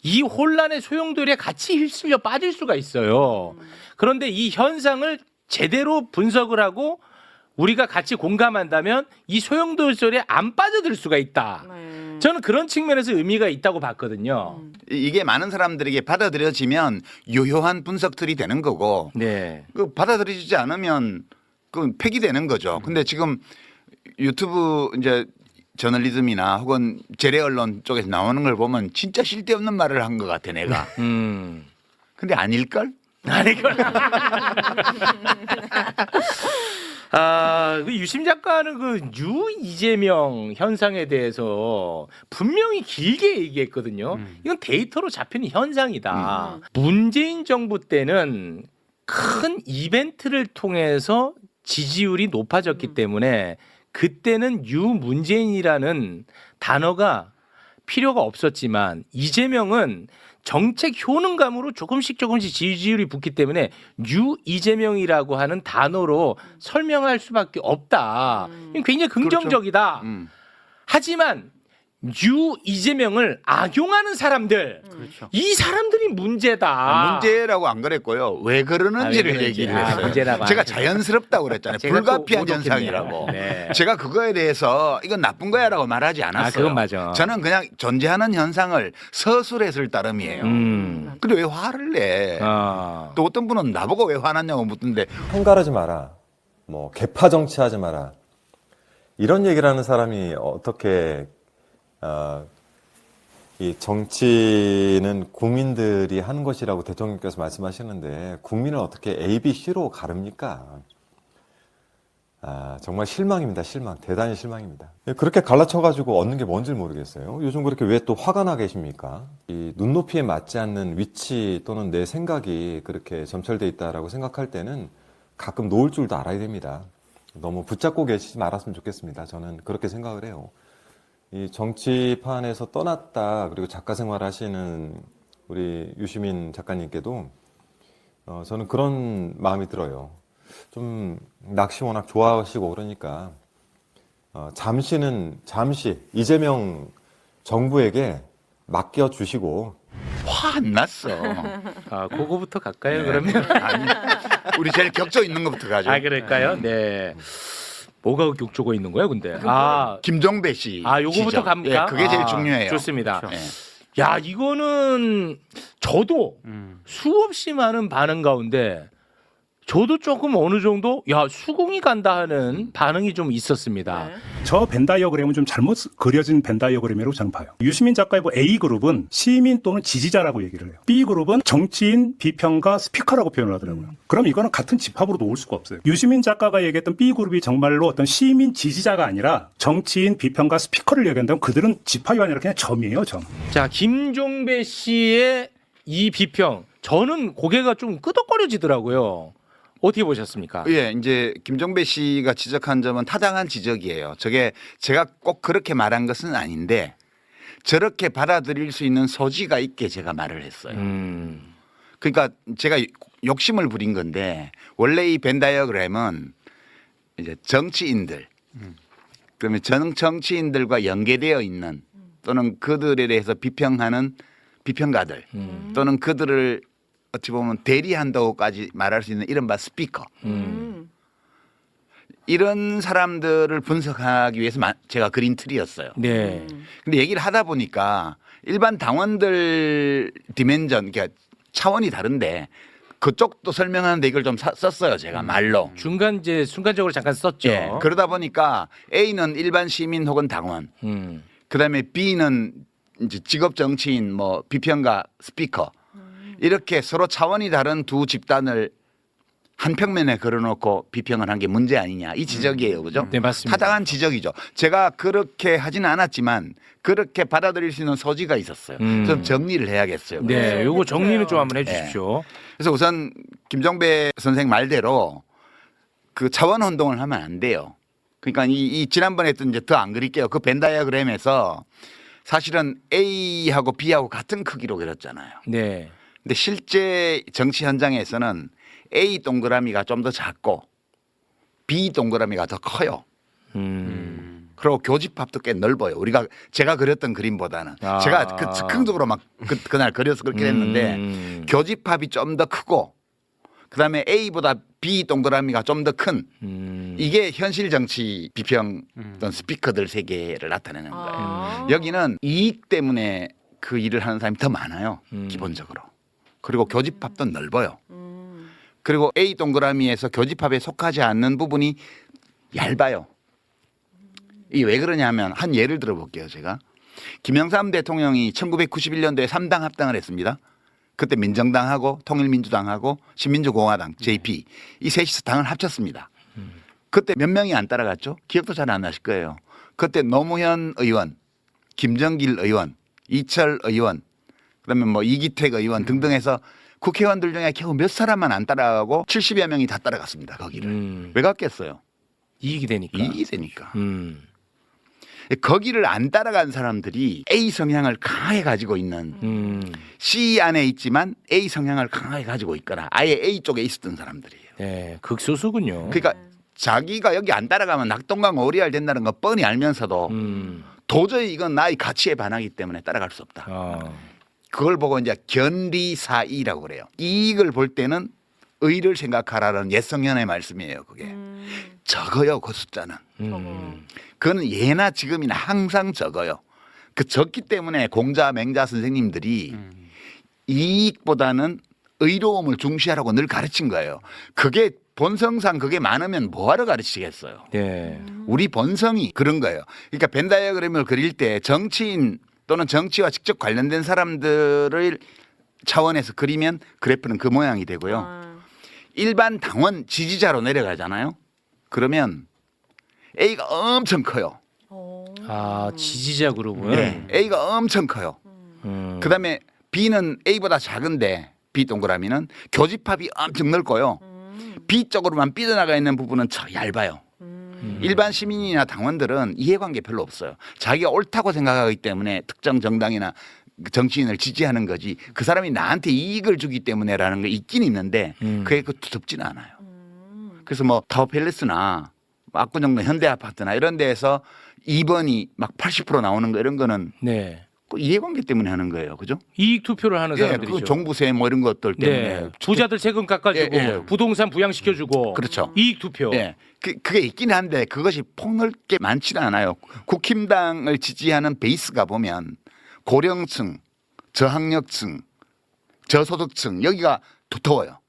Speaker 2: 이 혼란의 소용돌이에 같이 휩쓸려 빠질 수가 있어요. 그런데 이 현상을 제대로 분석을 하고 우리가 같이 공감한다면 이 소용돌이에 안 빠져들 수가 있다.
Speaker 3: 네.
Speaker 2: 저는 그런 측면에서 의미가 있다고 봤거든요.
Speaker 1: 이게 많은 사람들에게 받아들여지면 유효한 분석들이 되는 거고
Speaker 2: 네.
Speaker 1: 그 받아들여지지 않으면 그 폐기되는 거죠. 근데 지금 유튜브 이제 저널리즘이나 혹은 재래 언론 쪽에서 나오는 걸 보면 진짜 쓸데없는 말을 한 것 같아 내가. 근데 아닐걸?
Speaker 2: 아니 그 그 유심 작가는 그 이재명 현상에 대해서 분명히 길게 얘기했거든요. 이건 데이터로 잡히는 현상이다. 문재인 정부 때는 큰 이벤트를 통해서 지지율이 높아졌기 때문에 그때는 유문재인이라는 단어가 필요가 없었지만 이재명은 정책 효능감으로 조금씩 지지율이 붙기 때문에 이재명이라고 하는 단어로 설명할 수밖에 없다. 이건 굉장히 긍정적이다.
Speaker 1: 그렇죠.
Speaker 2: 하지만 이재명을 악용하는 사람들, 이 사람들이 문제다.
Speaker 1: 문제라고 안 그랬고요. 왜 그러는지를 얘기를 했어요.
Speaker 2: 문제라고
Speaker 1: 제가
Speaker 2: 안 했어요.
Speaker 1: 자연스럽다고 그랬잖아요.
Speaker 2: 제가
Speaker 1: 불가피한
Speaker 2: 또
Speaker 1: 현상이라고.
Speaker 2: 네.
Speaker 1: 제가 그거에 대해서 이건 나쁜 거야라고 말하지 않았어요.
Speaker 2: 그건 맞아.
Speaker 1: 저는 그냥 존재하는 현상을 서술했을 따름이에요. 근데 왜 화를 내? 또 어떤 분은 나보고 왜 화났냐고 묻던데
Speaker 7: 편가르지 마라. 뭐 개파 정치하지 마라. 이런 얘기를 하는 사람이 어떻게 이 정치는 국민들이 하는 것이라고 대통령께서 말씀하시는데 국민을 어떻게 A, B, C로 가릅니까? 정말 실망입니다. 실망. 대단히 실망입니다. 그렇게 갈라쳐가지고 얻는 게 뭔지 모르겠어요. 요즘 그렇게 왜 또 화가 나 계십니까? 이 눈높이에 맞지 않는 위치 또는 내 생각이 그렇게 점철돼 있다라고 생각할 때는 가끔 놓을 줄도 알아야 됩니다. 너무 붙잡고 계시지 말았으면 좋겠습니다. 저는 그렇게 생각을 해요. 이 정치판에서 떠났다 그리고 작가 생활 하시는 우리 유시민 작가님께도 저는 그런 마음이 들어요. 좀 낚시 워낙 좋아하시고 그러니까 잠시 이재명 정부에게 맡겨주시고
Speaker 1: 화 안 났어.
Speaker 2: 그거부터 갈까요? 그러면
Speaker 1: 아니, 우리 제일 격조 있는 것부터 가죠.
Speaker 2: 그럴까요? 네. 뭐가 격조가 있는 거야, 근데?
Speaker 1: 김종배 씨.
Speaker 2: 요거부터
Speaker 1: 지적.
Speaker 2: 갑니까?
Speaker 1: 예, 그게 제일 중요해요.
Speaker 2: 좋습니다.
Speaker 1: 예.
Speaker 2: 야, 이거는 저도 수없이 많은 반응 가운데 저도 조금 어느 정도 수긍이 간다 하는 반응이 좀 있었습니다.
Speaker 3: 네.
Speaker 8: 저 벤 다이어그램은 좀 잘못 그려진 벤 다이어그램이라고 저는 봐요. 유시민 작가의 A그룹은 시민 또는 지지자라고 얘기를 해요. B그룹은 정치인, 비평가, 스피커라고 표현을 하더라고요. 그럼 이거는 같은 집합으로 놓을 수가 없어요. 유시민 작가가 얘기했던 B그룹이 정말로 어떤 시민, 지지자가 아니라 정치인, 비평가, 스피커를 얘기한다면 그들은 집합이 아니라 그냥 점이에요, 점.
Speaker 2: 자, 김종배 씨의 이 비평, 저는 고개가 좀 끄덕거려지더라고요. 어떻게 보셨습니까?
Speaker 1: 예, 이제 김종배 씨가 지적한 점은 타당한 지적이에요. 저게 제가 꼭 그렇게 말한 것은 아닌데 저렇게 받아들일 수 있는 소지가 있게 제가 말을 했어요. 그러니까 제가 욕심을 부린 건데 원래 이 벤 다이어그램은 이제 정치인들 그러면 정치인들과 연계되어 있는 또는 그들에 대해서 비평하는 비평가들 또는 그들을 어찌 보면 대리한다고까지 말할 수 있는 이른바 스피커 이런 사람들을 분석하기 위해서 제가 그린 틀이었어요.
Speaker 2: 네.
Speaker 1: 근데 얘기를 하다 보니까 일반 당원들 디멘전 그러니까 차원이 다른데 그쪽도 설명하는데 이걸 좀 썼어요. 제가 말로.
Speaker 2: 순간적으로 잠깐 썼죠.
Speaker 1: 예, 그러다 보니까 A는 일반 시민 혹은 당원 그다음에 B는 이제 직업 정치인 뭐 비평가 스피커 이렇게 서로 차원이 다른 두 집단을 한 평면에 걸어놓고 비평을 한 게 문제 아니냐 이 지적이에요, 그죠?
Speaker 2: 네, 맞습니다.
Speaker 1: 타당한 지적이죠. 제가 그렇게 하지는 않았지만 그렇게 받아들일 수 있는 소지가 있었어요. 좀 정리를 해야겠어요.
Speaker 2: 네, 요거 정리는
Speaker 3: 해주세요.
Speaker 2: 좀 한번 해주십시오.
Speaker 1: 그래서 우선 김종배 선생 말대로 그 차원 혼동을 하면 안 돼요. 그러니까 이 지난번에 했던 이제 더 안 그릴게요. 그 벤 다이어그램에서 사실은 A하고 B하고 같은 크기로 그렸잖아요.
Speaker 2: 네.
Speaker 1: 근데 실제 정치 현장에서는 A 동그라미가 좀 더 작고 B 동그라미가 더 커요. 그리고 교집합도 꽤 넓어요. 제가 그렸던 그림보다는 제가 그 즉흥적으로 막 그날 그려서 그렇게 했는데 교집합이 좀 더 크고 그다음에 A보다 B 동그라미가 좀 더 큰 이게 현실 정치 비평 어떤 스피커들 세계를 나타내는 거예요. 여기는 이익 때문에 그 일을 하는 사람이 더 많아요. 기본적으로. 그리고 교집합도 넓어요. 그리고 A 동그라미에서 교집합에 속하지 않는 부분이 얇아요. 이게 왜 그러냐면 한 예를 들어볼게요. 제가 김영삼 대통령이 1991년도에 3당 합당을 했습니다. 그때 민정당하고 통일민주당하고 신민주공화당 JP 이 셋이서 당을 합쳤습니다. 그때 몇 명이 안 따라갔죠? 기억도 잘 안 나실 거예요. 그때 노무현 의원, 김정길 의원, 이철 의원, 그다음에 뭐 이기택 의원 등등 해서 국회의원들 중에 겨우 몇 사람만 안 따라가고 70여 명이 다 따라갔습니다. 거기를. 왜 갔겠어요?
Speaker 2: 이익이 되니까.
Speaker 1: 이익이 되니까. 거기를 안 따라간 사람들이 A 성향을 강하게 가지고 있는 C 안에 있지만 A 성향을 강하게 가지고 있거나 아예 A 쪽에 있었던 사람들이에요.
Speaker 2: 네, 극소수군요.
Speaker 1: 그러니까 자기가 여기 안 따라가면 낙동강 오리알 된다는 거 뻔히 알면서도 도저히 이건 나의 가치에 반하기 때문에 따라갈 수 없다. 그걸 보고 이제 견리사이라고 그래요. 이익을 볼 때는 의를 생각하라는 옛성현의 말씀이에요. 그게 적어요. 그 숫자는. 그거는 예나 지금이나 항상 적어요. 그 적기 때문에 공자 맹자 선생님들이 이익보다는 의로움을 중시하라고 늘 가르친 거예요. 그게 본성상 그게 많으면 뭐하러 가르치겠어요.
Speaker 2: 네.
Speaker 1: 우리 본성이 그런 거예요. 그러니까 벤 다이어그램을 그릴 때 정치인 또는 정치와 직접 관련된 사람들을 차원에서 그리면 그래프는 그 모양이 되고요. 일반 당원 지지자로 내려가잖아요. 그러면 A가 엄청 커요.
Speaker 2: 아, 지지자 그룹은.
Speaker 1: 네. A가 엄청 커요. 그다음에 B는 A보다 작은데 B 동그라미는 교집합이 엄청 넓고요. B 쪽으로만 삐져나가 있는 부분은 얇아요. 일반 시민이나 당원들은 이해관계 별로 없어요. 자기가 옳다고 생각하기 때문에 특정 정당이나 정치인을 지지하는 거지 그 사람이 나한테 이익을 주기 때문에라는 게 있긴 있는데 그게 그 두텁지는 않아요. 그래서 뭐 타워팰리스나 압구정동 현대아파트나 이런 데에서 2번이 막 80% 나오는 거 이런 거는
Speaker 2: 네.
Speaker 1: 그 이해관계 때문에 하는 거예요. 그죠?
Speaker 2: 이익 투표를 하는
Speaker 1: 예,
Speaker 2: 사람들이죠.
Speaker 1: 그 종부세 뭐 이런 것들 때문에.
Speaker 2: 네. 부자들 세금 깎아주고
Speaker 1: 예, 예.
Speaker 2: 부동산 부양시켜주고
Speaker 1: 그렇죠.
Speaker 2: 이익 투표.
Speaker 1: 예. 그게 있긴 한데 그것이 폭넓게 많지는 않아요. 국힘당을 지지하는 베이스가 보면 고령층, 저학력층, 저소득층 여기가 두터워요.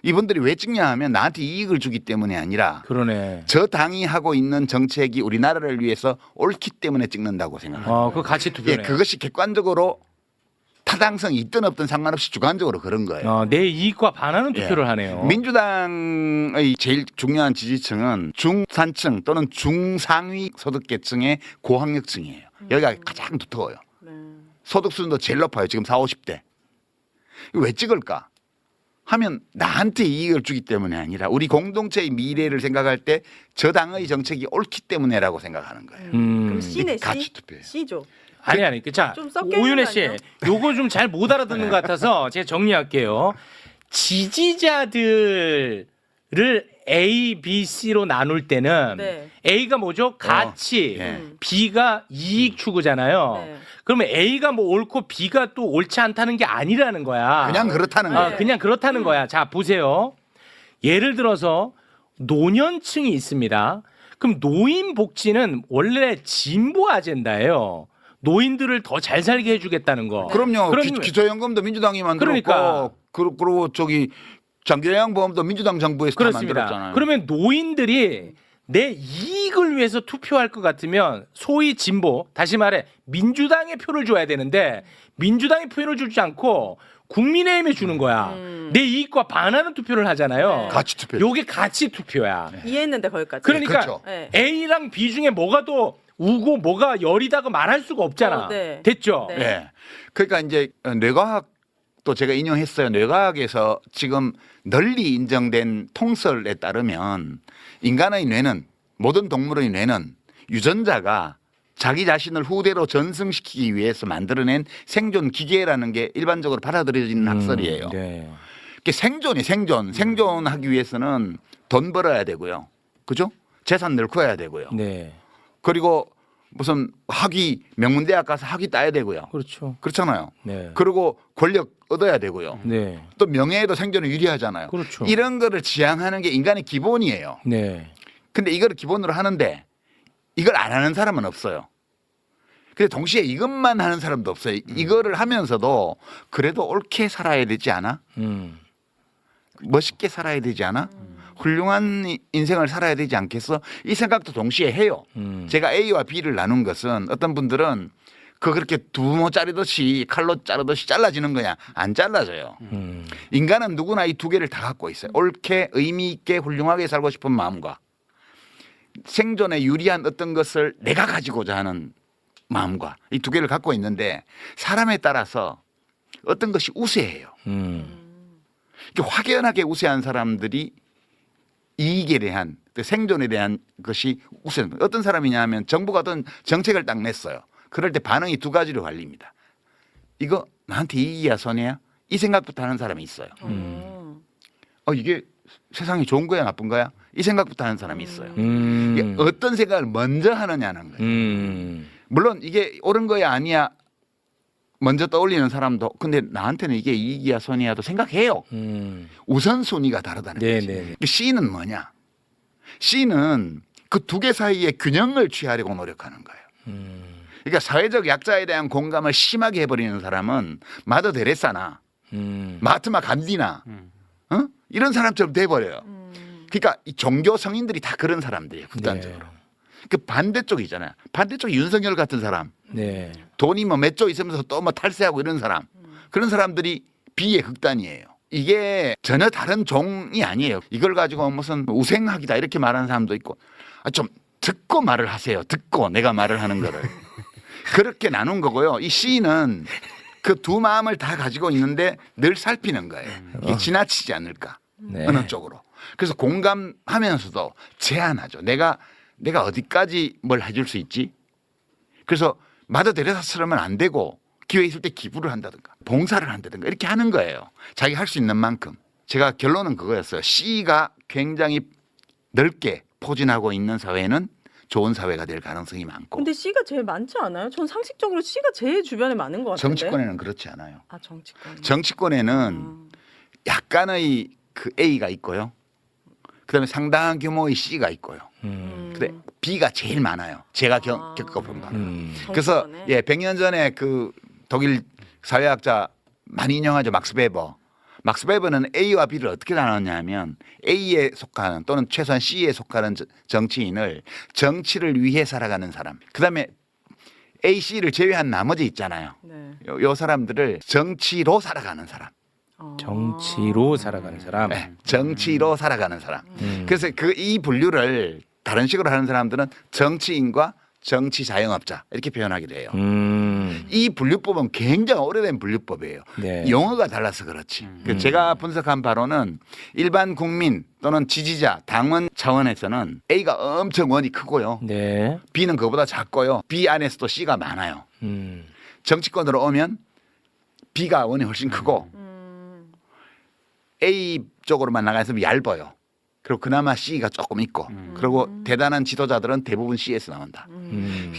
Speaker 1: 이분들이 왜 찍냐 하면 나한테 이익을 주기 때문이 아니라
Speaker 2: 그러네.
Speaker 1: 저 당이 하고 있는 정책이 우리나라를 위해서 옳기 때문에 찍는다고 생각합니다.
Speaker 2: 그 가치 투표네.
Speaker 1: 예, 그것이 객관적으로 타당성이 있든 없든 상관없이 주관적으로 그런 거예요.
Speaker 2: 내 이익과 반하는 투표를
Speaker 1: 예.
Speaker 2: 하네요.
Speaker 1: 민주당의 제일 중요한 지지층은 중산층 또는 중상위 소득계층의 고학력층이에요. 여기가 가장 두터워요. 소득 수준도 제일 높아요. 지금 40, 50대. 왜 찍을까? 하면 나한테 이익을 주기 때문에 아니라 우리 공동체의 미래를 생각할 때 저 당의 정책이 옳기 때문에라고 생각하는 거예요.
Speaker 3: 그럼 C네,
Speaker 1: 가치
Speaker 3: C?
Speaker 1: 투표예요.
Speaker 3: C죠.
Speaker 2: 아니. 자,
Speaker 3: 좀 섞여
Speaker 2: 오윤혜
Speaker 3: 있는
Speaker 2: 씨,
Speaker 3: 거 아니야?
Speaker 2: 요거 좀 잘 못 알아듣는 것 같아서 제가 정리할게요. 지지자들을 A, B, C로 나눌 때는
Speaker 3: 네.
Speaker 2: A가 뭐죠? 가치,
Speaker 1: 예.
Speaker 2: B가 이익 추구잖아요.
Speaker 3: 네.
Speaker 2: 그러면 A가 뭐 옳고 B가 또 옳지 않다는 게 아니라는 거야.
Speaker 1: 그냥 그렇다는 거예요.
Speaker 3: 네.
Speaker 2: 그냥 그렇다는 거야. 자, 보세요. 예를 들어서 노년층이 있습니다. 그럼 노인 복지는 원래 진보 아젠다예요. 노인들을 더 잘 살게 해주겠다는 거.
Speaker 1: 그럼요.
Speaker 2: 그럼-
Speaker 1: 기초연금도 민주당이 만들었고
Speaker 2: 그러니까.
Speaker 1: 그리고 저기 장기요양보험도 민주당 정부에서 다
Speaker 2: 그렇습니다.
Speaker 1: 만들었잖아요.
Speaker 2: 그러면 노인들이 내 이익을 위해서 투표할 것 같으면 소위 진보, 다시 말해 민주당에 표를 줘야 되는데 민주당에 표를 주지 않고 국민의힘에 주는 거야. 내 이익과 반하는 투표를 하잖아요.
Speaker 3: 네.
Speaker 1: 가치 투표.
Speaker 2: 요게 가치 투표야.
Speaker 3: 이해했는데 거기까지.
Speaker 2: 그러니까
Speaker 1: 그렇죠.
Speaker 3: 네.
Speaker 2: A랑 B 중에 뭐가 더 우고 뭐가 열이다가 말할 수가 없잖아.
Speaker 3: 네.
Speaker 2: 됐죠?
Speaker 3: 네.
Speaker 1: 예. 그러니까 이제 뇌과학도 제가 인용했어요. 뇌과학에서 지금 널리 인정된 통설에 따르면 인간의 뇌는 모든 동물의 뇌는 유전자가 자기 자신을 후대로 전승시키기 위해서 만들어낸 생존 기계라는 게 일반적으로 받아들여지는 학설이에요.
Speaker 2: 네.
Speaker 1: 이게 생존하기 위해서는 돈 벌어야 되고요. 그죠? 재산 늙어야 되고요.
Speaker 2: 네.
Speaker 1: 그리고 무슨 학위 명문대학 가서 학위 따야 되고요.
Speaker 2: 그렇죠.
Speaker 1: 그렇잖아요.
Speaker 2: 네.
Speaker 1: 그리고 권력 얻어야 되고요.
Speaker 2: 네.
Speaker 1: 또 명예에도 생존에 유리하잖아요.
Speaker 2: 그렇죠.
Speaker 1: 이런 거를 지향하는 게 인간의 기본이에요.
Speaker 2: 네.
Speaker 1: 근데 이거를 기본으로 하는데 이걸 안 하는 사람은 없어요. 근데 동시에 이것만 하는 사람도 없어요. 이거를 하면서도 그래도 옳게 살아야 되지 않아? 멋있게 살아야 되지 않아? 훌륭한 인생을 살아야 되지 않겠어? 이 생각도 동시에 해요. 제가 A와 B를 나눈 것은 어떤 분들은 그렇게 두모 자르듯이 칼로 자르듯이 잘라지는 거냐? 안 잘라져요. 인간은 누구나 이 두 개를 다 갖고 있어요. 옳게 의미 있게 훌륭하게 살고 싶은 마음과 생존에 유리한 어떤 것을 내가 가지고자 하는 마음과 이 두 개를 갖고 있는데 사람에 따라서 어떤 것이 우세해요. 이렇게 확연하게 우세한 사람들이 이익에 대한 생존에 대한 것이 우선 어떤 사람이냐면 정부가 어떤 정책을 딱 냈어요. 그럴 때 반응이 두 가지로 갈립니다. 이거 나한테 이익이야 손해야? 이 생각부터 하는 사람이 있어요. 이게 세상이 좋은 거야 나쁜 거야? 이 생각부터 하는 사람이 있어요. 이게 어떤 생각을 먼저 하느냐는 거예요. 물론 이게 옳은 거야 아니야 먼저 떠올리는 사람도 근데 나한테는 이게 이익이야 손해야도 생각해요. 우선순위가 다르다는 거지.
Speaker 2: 네네.
Speaker 1: C는 뭐냐? C는 그 두 개 사이에 균형을 취하려고 노력하는 거예요. 그러니까 사회적 약자에 대한 공감을 심하게 해버리는 사람은 마더 데레사나 마하트마 간디나 이런 사람처럼 돼버려요. 그러니까 이 종교 성인들이 다 그런 사람들이에요. 극단적으로.
Speaker 2: 네.
Speaker 1: 그 반대쪽이잖아요. 반대쪽이 윤석열 같은 사람.
Speaker 2: 네.
Speaker 1: 돈이 뭐 몇 조 있으면서 또 뭐 탈세하고 이런 사람. 그런 사람들이 B의 극단이에요. 이게 전혀 다른 종이 아니에요. 이걸 가지고 무슨 우생학이다 이렇게 말하는 사람도 있고 좀 듣고 말을 하세요. 듣고 내가 말을 하는 거를. 그렇게 나눈 거고요. 이 C는 그 두 마음을 다 가지고 있는데 늘 살피는 거예요. 이게 지나치지 않을까.
Speaker 2: 네.
Speaker 1: 어느 쪽으로. 그래서 공감하면서도 제한하죠. 내가 어디까지 뭘 해줄 수 있지? 그래서 마더 데레사처럼은 안 되고 기회 있을 때 기부를 한다든가 봉사를 한다든가 이렇게 하는 거예요. 자기 할 수 있는 만큼. 제가 결론은 그거였어요. C가 굉장히 넓게 포진하고 있는 사회는 좋은 사회가 될 가능성이 많고
Speaker 3: 근데 C가 제일 많지 않아요? 전 상식적으로 C가 제일 주변에 많은 것 같은데.
Speaker 1: 정치권에는 그렇지 않아요.
Speaker 3: 아 정치권.
Speaker 1: 정치권에는 약간의 그 A가 있고요. 그다음에 상당한 규모의 C가 있고요. 근데 B가 제일 많아요. 제가 겪어본 바는. 그래서
Speaker 3: 정치권에?
Speaker 1: 100년 전에 그 독일 사회학자 많이 인용하죠. 막스 베버. 막스 베버는 A와 B를 어떻게 나눴냐면 A에 속하는 또는 최소한 C에 속하는 정치인을 정치를 위해 살아가는 사람. 그다음에 A, C를 제외한 나머지 있잖아요.
Speaker 3: 네.
Speaker 1: 요 사람들을 정치로 살아가는 사람.
Speaker 2: 정치로 살아가는 사람.
Speaker 1: 네, 정치로 살아가는 사람. 그래서 이 분류를 다른 식으로 하는 사람들은 정치인과 정치 자영업자 이렇게 표현하기도 해요. 이 분류법은 굉장히 오래된 분류법이에요.
Speaker 2: 네.
Speaker 1: 용어가 달라서 그렇지. 제가 분석한 바로는 일반 국민 또는 지지자, 당원 차원에서는 A가 엄청 원이 크고요.
Speaker 2: 네.
Speaker 1: B는 그보다 작고요. B 안에서도 C가 많아요.
Speaker 2: 음.
Speaker 1: 정치권으로 오면 B가 원이 훨씬 크고 A 쪽으로만 나가서 얇아요. 그리고 그나마 C가 조금 있고 그리고 대단한 지도자들은 대부분 C에서 나온다.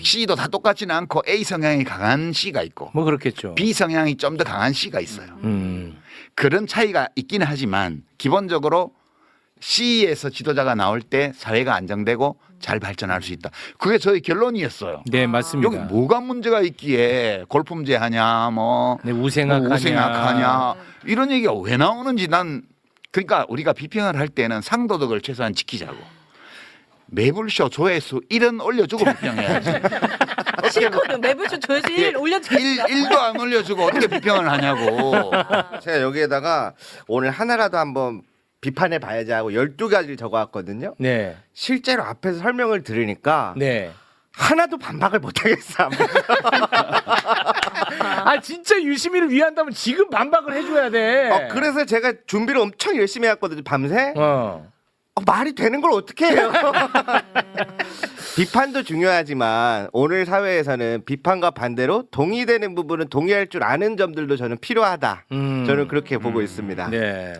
Speaker 1: C도 다 똑같지는 않고 A 성향이 강한 C가 있고
Speaker 2: 뭐 그렇겠죠.
Speaker 1: B 성향이 좀 더 강한 C가 있어요. 그런 차이가 있기는 하지만 기본적으로 C에서 지도자가 나올 때 사회가 안정되고 잘 발전할 수 있다. 그게 저희 결론이었어요.
Speaker 2: 네, 맞습니다.
Speaker 1: 여기 뭐가 문제가 있기에 골품제하냐 뭐
Speaker 2: 네, 우생학하냐.
Speaker 1: 우생학하냐 이런 얘기가 왜 나오는지 난 그러니까 우리가 비평을 할 때는 상도덕을 최소한 지키자고. 매불쇼 조회수 1은 올려주고 비평해야지.
Speaker 3: 싫거든. 매부쇼 조회수 1 올려주세요.
Speaker 1: 1도 안 올려주고 어떻게 비평을 하냐고.
Speaker 5: 제가 여기에다가 오늘 하나라도 한번 비판해 봐야지 하고 12가지를 적어왔거든요.
Speaker 2: 네.
Speaker 5: 실제로 앞에서 설명을 들으니까
Speaker 2: 네.
Speaker 5: 하나도 반박을 못하겠어.
Speaker 2: 아 진짜 유시민을 위한다면 지금 반박을 해줘야 돼.
Speaker 5: 그래서 제가 준비를 엄청 열심히 해왔거든요. 밤새. 말이 되는 걸 어떻게 해요? 비판도 중요하지만 오늘 사회에서는 비판과 반대로 동의되는 부분은 동의할 줄 아는 점들도 저는 필요하다. 저는 그렇게 보고 있습니다.
Speaker 2: 네.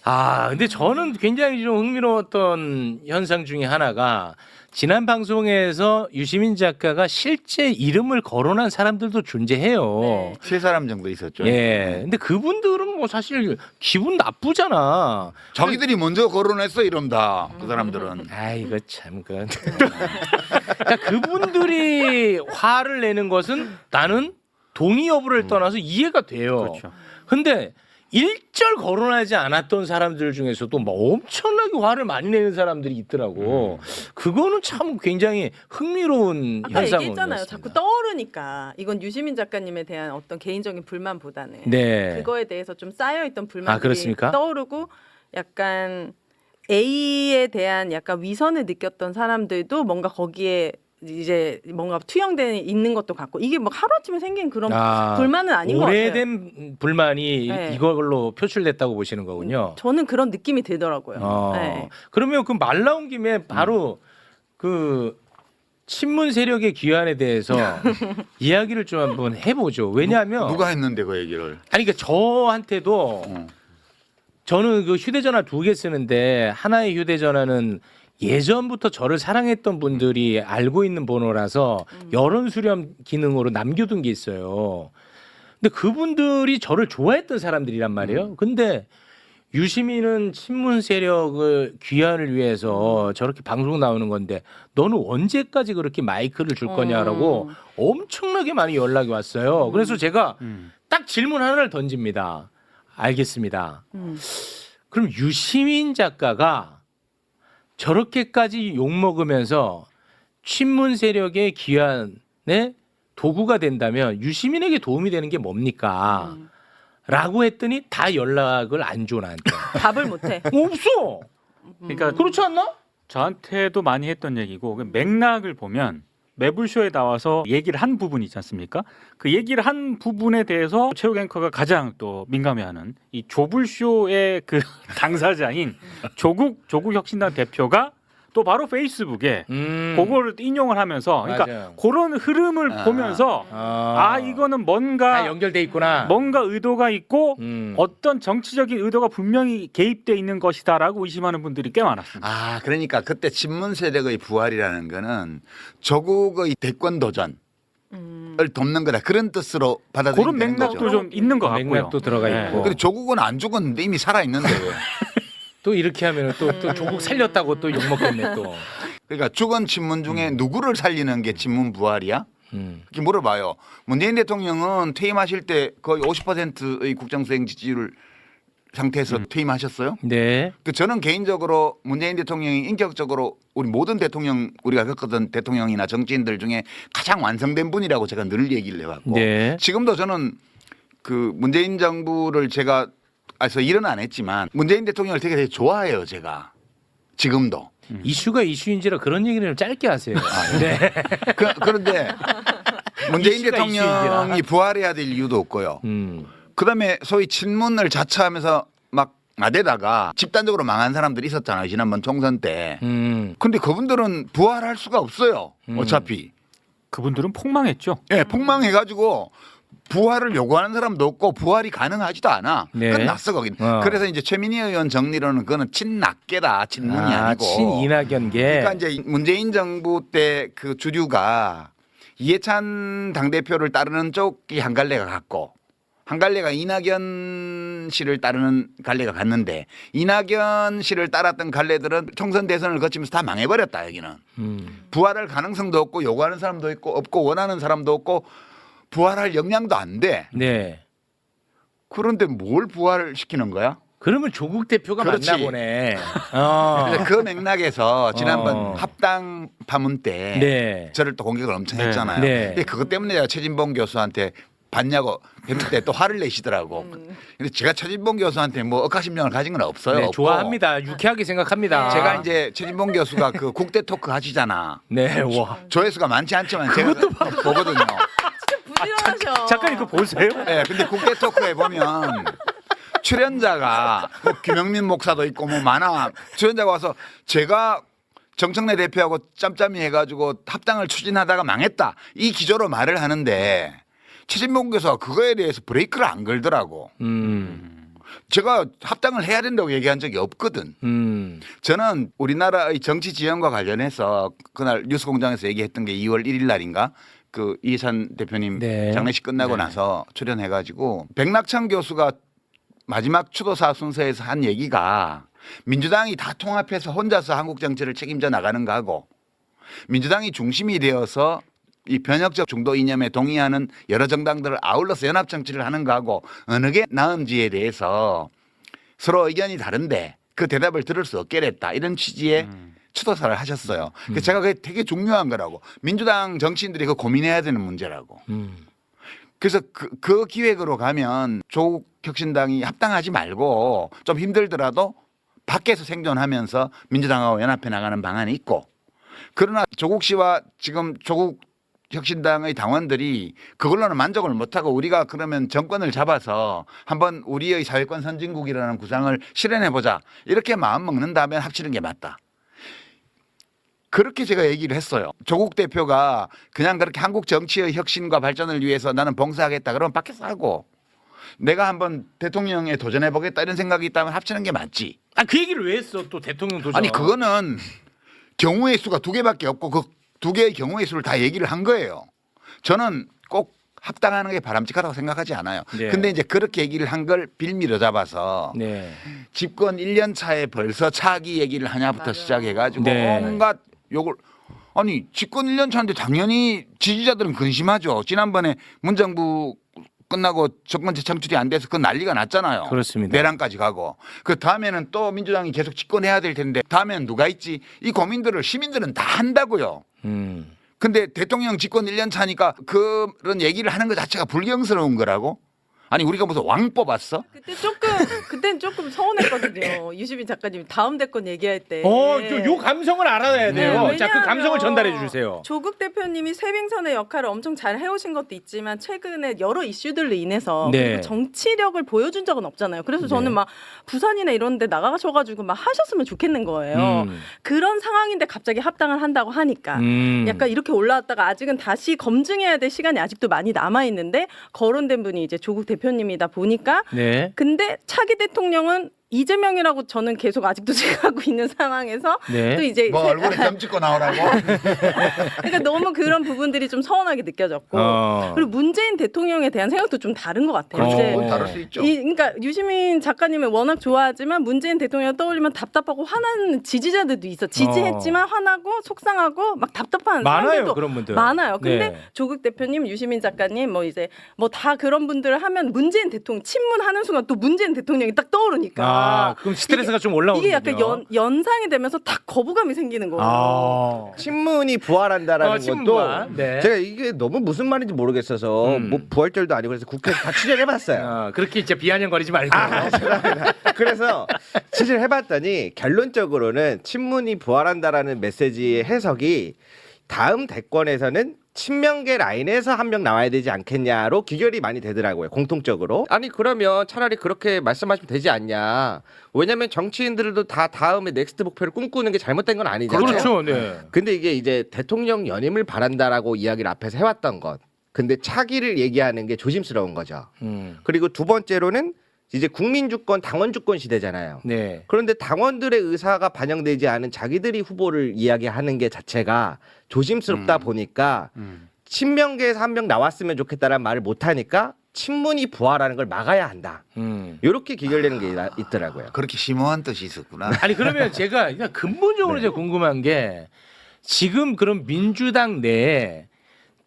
Speaker 2: 아 근데 저는 굉장히 좀 흥미로웠던 현상 중에 하나가 지난 방송에서 유시민 작가가 실제 이름을 거론한 사람들도 존재해요.
Speaker 3: 네.
Speaker 1: 세 사람 정도 있었죠.
Speaker 2: 예. 근데 그분들은 뭐 사실 기분 나쁘잖아.
Speaker 1: 자기들이 먼저 거론했어 이런다. 그 사람들은.
Speaker 2: 아 이거 참 그. 그러니까 그분들이 화를 내는 것은 나는 동의 여부를 떠나서 이해가 돼요.
Speaker 4: 그렇죠.
Speaker 2: 근데 일절 거론하지 않았던 사람들 중에서도 뭐 엄청나게 화를 많이 내는 사람들이 있더라고. 그거는 참 굉장히 흥미로운
Speaker 3: 아까
Speaker 2: 현상이었습니다.
Speaker 3: 얘기했잖아요. 자꾸 떠오르니까 이건 유시민 작가님에 대한 어떤 개인적인 불만보다는
Speaker 2: 네.
Speaker 3: 그거에 대해서 좀 쌓여있던
Speaker 2: 아,
Speaker 3: 불만들이
Speaker 2: 그렇습니까?
Speaker 3: 떠오르고 약간 A에 대한 약간 위선을 느꼈던 사람들도 뭔가 거기에 이제 뭔가 투영돼 있는 것도 같고 이게 막 하루아침에 생긴 그런 불만은 아닌 것 같아요.
Speaker 2: 오래된 불만이
Speaker 3: 네.
Speaker 2: 이걸로 표출됐다고 보시는 거군요.
Speaker 3: 저는 그런 느낌이 들더라고요. 네.
Speaker 2: 그러면 그 말 나온 김에 바로 그 친문 세력의 귀환에 대해서 이야기를 좀 한번 해보죠. 왜냐하면
Speaker 1: 누가 했는데 그 얘기를?
Speaker 2: 아니 그러니까 저한테도 저는 그 휴대전화 2개 쓰는데 하나의 휴대전화는 예전부터 저를 사랑했던 분들이 알고 있는 번호라서 여론 수렴 기능으로 남겨둔 게 있어요. 근데 그분들이 저를 좋아했던 사람들이란 말이에요. 근데 유시민은 친문 세력을 귀환을 위해서 저렇게 방송 나오는 건데 너는 언제까지 그렇게 마이크를 줄 거냐라고 엄청나게 많이 연락이 왔어요. 그래서 제가 딱 질문 하나를 던집니다. 알겠습니다. 그럼 유시민 작가가 저렇게까지 욕먹으면서 친문 세력의 귀환의 도구가 된다면 유시민에게 도움이 되는 게 뭡니까? 라고 했더니 다 연락을 안 줘 나한테.
Speaker 3: 답을 못해.
Speaker 2: 없어.
Speaker 4: 그러니까
Speaker 2: 그렇지 않나?
Speaker 4: 저한테도 많이 했던 얘기고 그 맥락을 보면 매불쇼에 나와서 얘기를 한 부분이 있지 않습니까? 그 얘기를 한 부분에 대해서 최욱 앵커가 가장 또 민감해하는 이 조불쇼의 그 당사자인 조국 혁신당 대표가 또 바로 페이스북에 그거를 인용을 하면서 그러니까
Speaker 2: 맞아요.
Speaker 4: 그런 흐름을 보면서 이거는 뭔가
Speaker 2: 다 연결돼 있구나.
Speaker 4: 뭔가 의도가 있고 어떤 정치적인 의도가 분명히 개입돼 있는 것이다라고 의심하는 분들이 꽤 많았습니다.
Speaker 1: 그러니까 그때 친문 세력의 부활이라는 거는 조국의 대권 도전을 돕는 거다. 그런 뜻으로
Speaker 4: 그런
Speaker 1: 받아들이는
Speaker 4: 맥락도
Speaker 1: 거죠.
Speaker 4: 좀 있는 것 같고요.
Speaker 2: 맥락도 들어가
Speaker 4: 네.
Speaker 2: 있고.
Speaker 1: 근데 조국은 안 죽었는데 이미 살아 있는데 왜?
Speaker 2: 또 이렇게 하면 또 조국 살렸다고 또 욕먹겠네 또.
Speaker 1: 그러니까 죽은 친문 중에 누구를 살리는 게 친문 부활이야? 이렇게 물어봐요. 문재인 대통령은 퇴임하실 때 거의 50%의 국정수행 지지율 상태에서 퇴임하셨어요.
Speaker 2: 네.
Speaker 1: 저는 개인적으로 문재인 대통령이 인격적으로 우리 모든 대통령 우리가 겪었던 대통령이나 정치인들 중에 가장 완성된 분이라고 제가 늘 얘기를 해왔고
Speaker 2: 네.
Speaker 1: 지금도 저는 그 문재인 정부를 제가 일은 안 했지만 문재인 대통령을 되게 좋아해요. 제가 지금도.
Speaker 2: 이슈가 이슈인지라 그런 얘기를 짧게 하세요. 네.
Speaker 1: 그런데 문재인
Speaker 2: 이슈가
Speaker 1: 대통령이
Speaker 2: 이슈인지라.
Speaker 1: 부활해야 될 이유도 없고요. 그다음에 소위 친문을 자처하면서 막 나대다가 집단적으로 망한 사람들이 있었잖아요. 지난번 총선 때. 근데 그분들은 부활할 수가 없어요. 어차피.
Speaker 4: 그분들은 폭망했죠.
Speaker 1: 예, 폭망해가지고 부활을 요구하는 사람도 없고 부활이 가능하지도 않아.
Speaker 2: 네.
Speaker 1: 끝났어 거기는. 그래서 이제 최민희 의원 정리로는 그거는 친낙계다. 친문이 아니고.
Speaker 2: 친이낙연계.
Speaker 1: 그러니까 이제 문재인 정부 때 그 주류가 이해찬 당대표를 따르는 쪽이 한 갈래가 갔고 한 갈래가 이낙연 씨를 따르는 갈래가 갔는데 이낙연 씨를 따랐던 갈래들은 총선 대선을 거치면서 다 망해버렸다 여기는. 부활할 가능성도 없고 요구하는 사람도 있고 없고 원하는 사람도 없고 부활할 역량도 안 돼.
Speaker 2: 네.
Speaker 1: 그런데 뭘 부활시키는 거야?
Speaker 2: 그러면 조국 대표가
Speaker 1: 그렇지.
Speaker 2: 맞나 보네.
Speaker 1: 그래서 그 맥락에서 지난번 합당 파문 때
Speaker 2: 네.
Speaker 1: 저를 또 공격을 엄청
Speaker 4: 네.
Speaker 1: 했잖아요.
Speaker 2: 네.
Speaker 1: 근데 그것 때문에 제가 최진봉 교수한테 봤냐고 했는데 또 화를 내시더라고. 근데 제가 최진봉 교수한테 뭐 억하심령을 가진 건 없어요.
Speaker 2: 네,
Speaker 1: 없고.
Speaker 2: 좋아합니다. 유쾌하게 생각합니다.
Speaker 1: 제가 이제 최진봉 교수가 그 국대 토크 하시잖아.
Speaker 2: 네, 와.
Speaker 1: 조회수가 많지 않지만 제가 보거든요.
Speaker 3: 부지런하셔.
Speaker 4: 작가님 그거 보세요?
Speaker 1: 네, 근데 국대 토크에 보면 출연자가 뭐 김영민 목사도 있고 뭐 많아. 출연자가 와서 제가 정청래 대표하고 짬짬이 해가지고 합당을 추진하다가 망했다. 이 기조로 말을 하는데 최진봉 교수가 그거에 대해서 브레이크를 안 걸더라고. 제가 합당을 해야 된다고 얘기한 적이 없거든. 저는 우리나라의 정치 지형과 관련해서 그날 뉴스공장에서 얘기했던 게 2월 1일 날인가 그 이해찬 대표님
Speaker 2: 네.
Speaker 1: 장례식 끝나고 나서 출연해가지고 백낙천 교수가 마지막 추도사 순서에서 한 얘기가 민주당이 다 통합해서 혼자서 한국 정치를 책임져 나가는 거하고 민주당이 중심이 되어서 이 변혁적 중도 이념에 동의하는 여러 정당들을 아울러서 연합 정치를 하는 거하고 어느 게 나은지에 대해서 서로 의견이 다른데 그 대답을 들을 수 없게 됐다. 이런 취지의 추도사를 하셨어요. 그래서 제가 그게 되게 중요한 거라고. 민주당 정치인들이 그 고민해야 되는 문제라고. 그래서 그 기획으로 가면 조국 혁신당이 합당하지 말고 좀 힘들더라도 밖에서 생존하면서 민주당하고 연합해 나가는 방안이 있고 그러나 조국 씨와 지금 조국 혁신당의 당원들이 그걸로는 만족을 못하고 우리가 그러면 정권을 잡아서 한번 우리의 사회권 선진국이라는 구상을 실현해보자 이렇게 마음먹는다면 합치는 게 맞다. 그렇게 제가 얘기를 했어요. 조국 대표가 그냥 그렇게 한국 정치의 혁신과 발전을 위해서 나는 봉사하겠다 그러면 밖에서 하고 내가 한번 대통령에 도전해보겠다 이런 생각이 있다면 합치는 게 맞지.
Speaker 2: 아, 그 얘기를 왜 했어? 또 대통령 도전.
Speaker 1: 아니 그거는 경우의 수가 2개밖에 없고 그 2개의 경우의 수를 다 얘기를 한 거예요. 저는 꼭 합당하는 게 바람직하다고 생각하지 않아요.
Speaker 2: 네.
Speaker 1: 근데 이제 그렇게 얘기를 한 걸 빌미로 잡아서
Speaker 2: 네.
Speaker 1: 집권 1년 차에 벌써 차기 얘기를 하냐부터 시작해가지고
Speaker 2: 네.
Speaker 1: 온갖 욕을 아니 집권 1년 차인데 당연히 지지자들은 근심하죠. 지난번에 문정부 끝나고 정권 재창출이 안 돼서 그 난리가 났잖아요.
Speaker 2: 그렇습니다.
Speaker 1: 내란까지 가고 그 다음에는 또 민주당이 계속 집권해야 될 텐데 다음에는 누가 있지? 이 고민들을 시민들은 다 한다고요. 근데 대통령 집권 1년 차니까 그런 얘기를 하는 것 자체가 불경스러운 거라고? 아니 우리가 무슨 왕 뽑았어?
Speaker 3: 그때는 조금 서운했거든요. 유시민 작가님 다음 대권 얘기할 때.
Speaker 2: 요 감성을 알아야 돼요.
Speaker 3: 네,
Speaker 2: 자, 그 감성을
Speaker 3: 왜냐하면
Speaker 2: 전달해 주세요.
Speaker 3: 조국 대표님이 쇄빙선의 역할을 엄청 잘 해오신 것도 있지만 최근에 여러 이슈들로 인해서
Speaker 2: 네.
Speaker 3: 그리고 정치력을 보여준 적은 없잖아요. 그래서 저는
Speaker 2: 네.
Speaker 3: 막 부산이나 이런 데 나가셔가지고 막 하셨으면 좋겠는 거예요. 그런 상황인데 갑자기 합당을 한다고 하니까 약간 이렇게 올라왔다가 아직은 다시 검증해야 될 시간이 아직도 많이 남아있는데 거론된 분이 이제 조국 대표님이다 보니까
Speaker 2: 네.
Speaker 3: 근데 차기 대통령은 이재명이라고 저는 계속 아직도 생각하고 있는 상황에서
Speaker 2: 네.
Speaker 3: 또 이제
Speaker 1: 뭐 얼굴에 점 찍고 나오라고?
Speaker 3: 그러니까 너무 그런 부분들이 좀 서운하게 느껴졌고 그리고 문재인 대통령에 대한 생각도 좀 다른 것 같아요.
Speaker 2: 그렇죠.
Speaker 3: 이제
Speaker 1: 그건 다를 수 있죠.
Speaker 3: 그러니까 유시민 작가님을 워낙 좋아하지만 문재인 대통령 떠올리면 답답하고 화나는 지지자들도 있어. 지지했지만 화나고 속상하고 막 답답한
Speaker 2: 많아요,
Speaker 3: 사람들도
Speaker 2: 그런 분들.
Speaker 3: 많아요. 근데
Speaker 2: 네.
Speaker 3: 조국 대표님, 유시민 작가님 뭐 이제 뭐 다 그런 분들을 하면 문재인 대통령 친문하는 순간 또 문재인 대통령이 딱 떠오르니까
Speaker 2: 그럼 스트레스가 좀 올라오는군요.
Speaker 3: 이게 약간 연상이 되면서 딱 거부감이 생기는 거예요.
Speaker 5: 친문이 부활한다라는
Speaker 2: 친문
Speaker 5: 것도
Speaker 2: 부활. 네.
Speaker 5: 제가 이게 너무 무슨 말인지 모르겠어서 뭐 부활절도 아니고 그래서 국회에서 다 취재를 해봤어요.
Speaker 2: 그렇게 이제 비아냥거리지 말고.
Speaker 5: 그래서 취재를 해봤더니 결론적으로는 친문이 부활한다라는 메시지의 해석이 다음 대권에서는 친명계 라인에서 한 명 나와야 되지 않겠냐로 귀결이 많이 되더라고요. 공통적으로. 아니 그러면 차라리 그렇게 말씀하시면 되지 않냐. 왜냐면 정치인들도 다 다음에 넥스트 목표를 꿈꾸는 게 잘못된 건 아니잖아요.
Speaker 2: 그렇죠. 네.
Speaker 5: 근데 이게 이제 대통령 연임을 바란다라고 이야기를 앞에서 해왔던 것. 근데 차기를 얘기하는 게 조심스러운 거죠. 그리고 두 번째로는 이제 국민주권, 당원주권 시대잖아요.
Speaker 2: 네.
Speaker 5: 그런데 당원들의 의사가 반영되지 않은 자기들이 후보를 이야기하는 게 자체가 조심스럽다 보니까 친명계에서 한 명 나왔으면 좋겠다라는 말을 못하니까 친문이 부활하는 걸 막아야 한다. 이렇게 기결되는 게 있더라고요.
Speaker 1: 그렇게 심오한 뜻이 있었구나.
Speaker 2: 아니 그러면 제가 그냥 근본적으로 제가 궁금한 게 지금 그럼 민주당 내에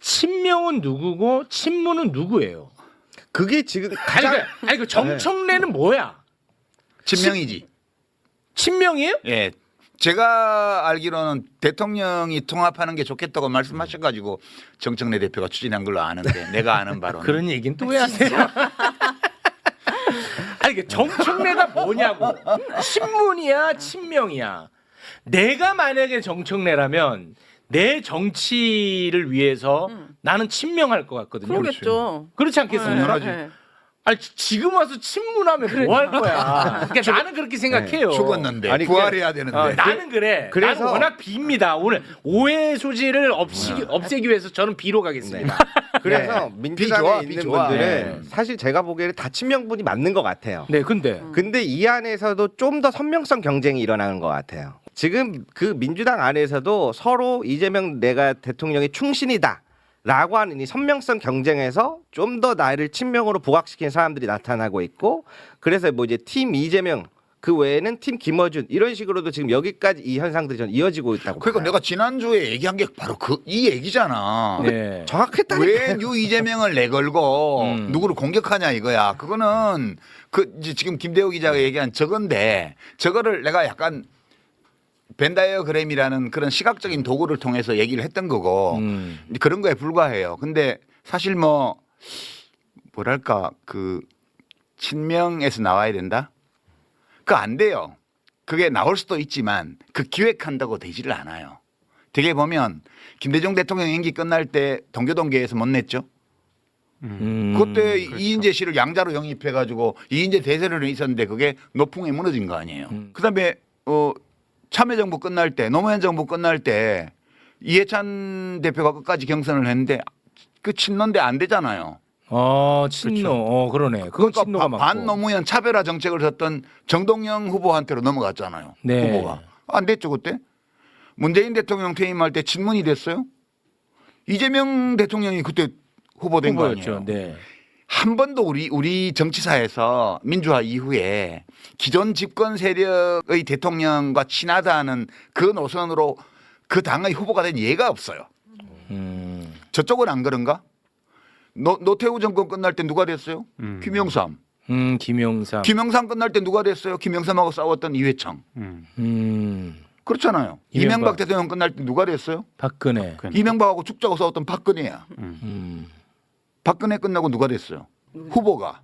Speaker 2: 친명은 누구고 친문은 누구예요?
Speaker 5: 그게 지금
Speaker 2: 아니,
Speaker 5: 가장
Speaker 2: 그 정청래는 뭐야?
Speaker 1: 친명이지.
Speaker 2: 친명이에요?
Speaker 1: 예. 제가 알기로는 대통령이 통합하는 게 좋겠다고 말씀하셔가지고 정청래 대표가 추진한 걸로 아는데 내가 아는 바로는
Speaker 2: 그런 얘기는 또 왜 하세요? 아니 그 정청래가 뭐냐고. 친문이야 친명이야. 내가 만약에 정청래라면 내 정치를 위해서 나는 친명할 것 같거든요.
Speaker 3: 그러겠죠.
Speaker 2: 그렇지 않겠습니까?
Speaker 3: 네.
Speaker 2: 아니 지금 와서 친문하면 뭐 할 거야? 그러니까 나는 그렇게 생각해요.
Speaker 1: 죽었는데
Speaker 5: 아니,
Speaker 1: 부활해야 되는데.
Speaker 2: 나는 그래.
Speaker 5: 그래서-
Speaker 2: 나는 워낙 비입니다. 오늘 오해 소지를 없애기 위해서 저는 비로 가겠습니다.
Speaker 5: 그래서 민주당에
Speaker 1: 좋아,
Speaker 5: 있는
Speaker 1: 좋아.
Speaker 5: 분들은
Speaker 2: 네.
Speaker 5: 사실 제가 보기에는 다 친명분이 맞는 것 같아요.
Speaker 2: 네, 근데
Speaker 5: 근데 이 안에서도 좀 더 선명성 경쟁이 일어나는 것 같아요. 지금 그 민주당 안에서도 서로 이재명 내가 대통령의 충신이다. 라고 하는 이 선명성 경쟁에서 좀 더 나를 친명으로 부각시킨 사람들이 나타나고 있고 그래서 뭐 이제 팀 이재명 그 외에는 팀 김어준 이런 식으로도 지금 여기까지 이 현상들이 전 이어지고 있다고
Speaker 1: 그러니까
Speaker 5: 봐요.
Speaker 1: 내가 지난주에 얘기한 게 바로 이 얘기잖아.
Speaker 2: 네.
Speaker 5: 정확했다니까.
Speaker 1: 왜 유 이재명을 내걸고 누구를 공격하냐 이거야. 그거는 그 이제 지금 김대호 기자가 얘기한 저건데 저거를 내가 약간 벤다이어그램이라는 그런 시각적인 도구를 통해서 얘기를 했던 거고 그런 거에 불과해요. 근데 사실 뭐랄까 그 친명에서 나와야 된다? 그거 안 돼요. 그게 나올 수도 있지만 그 기획한다고 되지를 않아요. 되게 보면 김대중 대통령 임기 끝날 때 동교동계에서 못 냈죠. 그때 이인재 씨를 양자로 영입해가지고 이인재 대세론이 있었는데 그게 노풍에 무너진 거 아니에요. 그다음에 참여정부 끝날 때 노무현 정부 끝날 때 이해찬 대표가 끝까지 경선을 했는데 그 친노인데 안 되잖아요.
Speaker 2: 친노. 그러네. 그건
Speaker 1: 그러니까
Speaker 2: 친노가 맞고.
Speaker 1: 반노무현 차별화 정책을 섰던 정동영 후보한테로 넘어갔잖아요.
Speaker 2: 네.
Speaker 1: 후보가 안 됐죠 그때. 문재인 대통령 퇴임할 때 친문이 됐어요. 이재명 대통령이 그때 후보된 거 아니에요.
Speaker 2: 후보였죠. 네.
Speaker 1: 한 번도 우리 정치사에서 민주화 이후에 기존 집권 세력의 대통령과 친하다는 그 노선으로 그 당의 후보가 된 예가 없어요. 저쪽은 안 그런가? 노태우 정권 끝날 때 누가 됐어요? 김영삼.
Speaker 2: 김영삼.
Speaker 1: 김영삼 끝날 때 누가 됐어요? 김영삼하고 싸웠던 이회창. 그렇잖아요. 이명박 대통령 끝날 때 누가 됐어요?
Speaker 2: 박근혜.
Speaker 1: 이명박하고 죽자고 싸웠던 박근혜야. 박근혜 끝나고 누가 됐어요? 후보가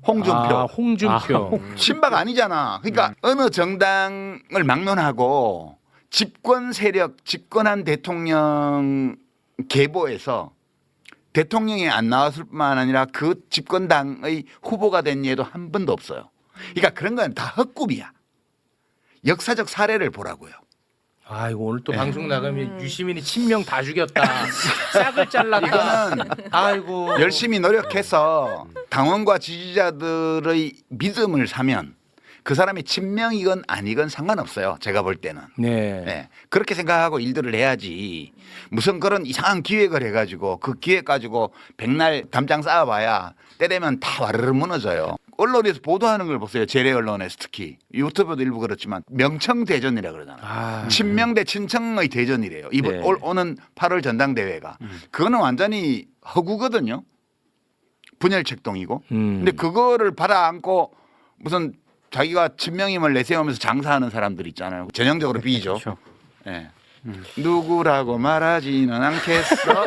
Speaker 1: 홍준표.
Speaker 2: 홍준표.
Speaker 1: 친박 아니잖아. 그러니까 어느 정당을 막론하고 집권 세력, 집권한 대통령 계보에서 대통령이 안 나왔을 뿐만 아니라 그 집권당의 후보가 된 예도 한 번도 없어요. 그러니까 그런 건 다 헛꿈이야. 역사적 사례를 보라고요.
Speaker 2: 이거 오늘 또
Speaker 1: 네.
Speaker 2: 방송 나가면 유시민이 친명 다 죽였다. 싹을 잘랐다.
Speaker 1: 이거는
Speaker 2: 아이고.
Speaker 1: 열심히 노력해서 당원과 지지자들의 믿음을 사면 그 사람이 친명이건 아니건 상관없어요. 제가 볼 때는.
Speaker 2: 네.
Speaker 1: 네. 그렇게 생각하고 일들을 해야지. 무슨 그런 이상한 기획을 해가지고 그 기획 가지고 백날 담장 쌓아봐야 때 되면 다 와르르 무너져요. 언론에서 보도하는 걸 보세요. 재래 언론에서 특히 유튜브도 일부 그렇지만 명청 대전이라 그러잖아요. 친명 대 친청의 대전이래요. 이번
Speaker 2: 네.
Speaker 1: 오는 8월 전당대회가 그거는 완전히 허구거든요. 분열 책동이고. 근데 그거를 받아 안고 무슨 자기가 친명임을 내세우면서 장사하는 사람들 있잖아요. 전형적으로 B죠.
Speaker 4: 그렇죠.
Speaker 1: 네. 누구라고 말하지는 않겠어.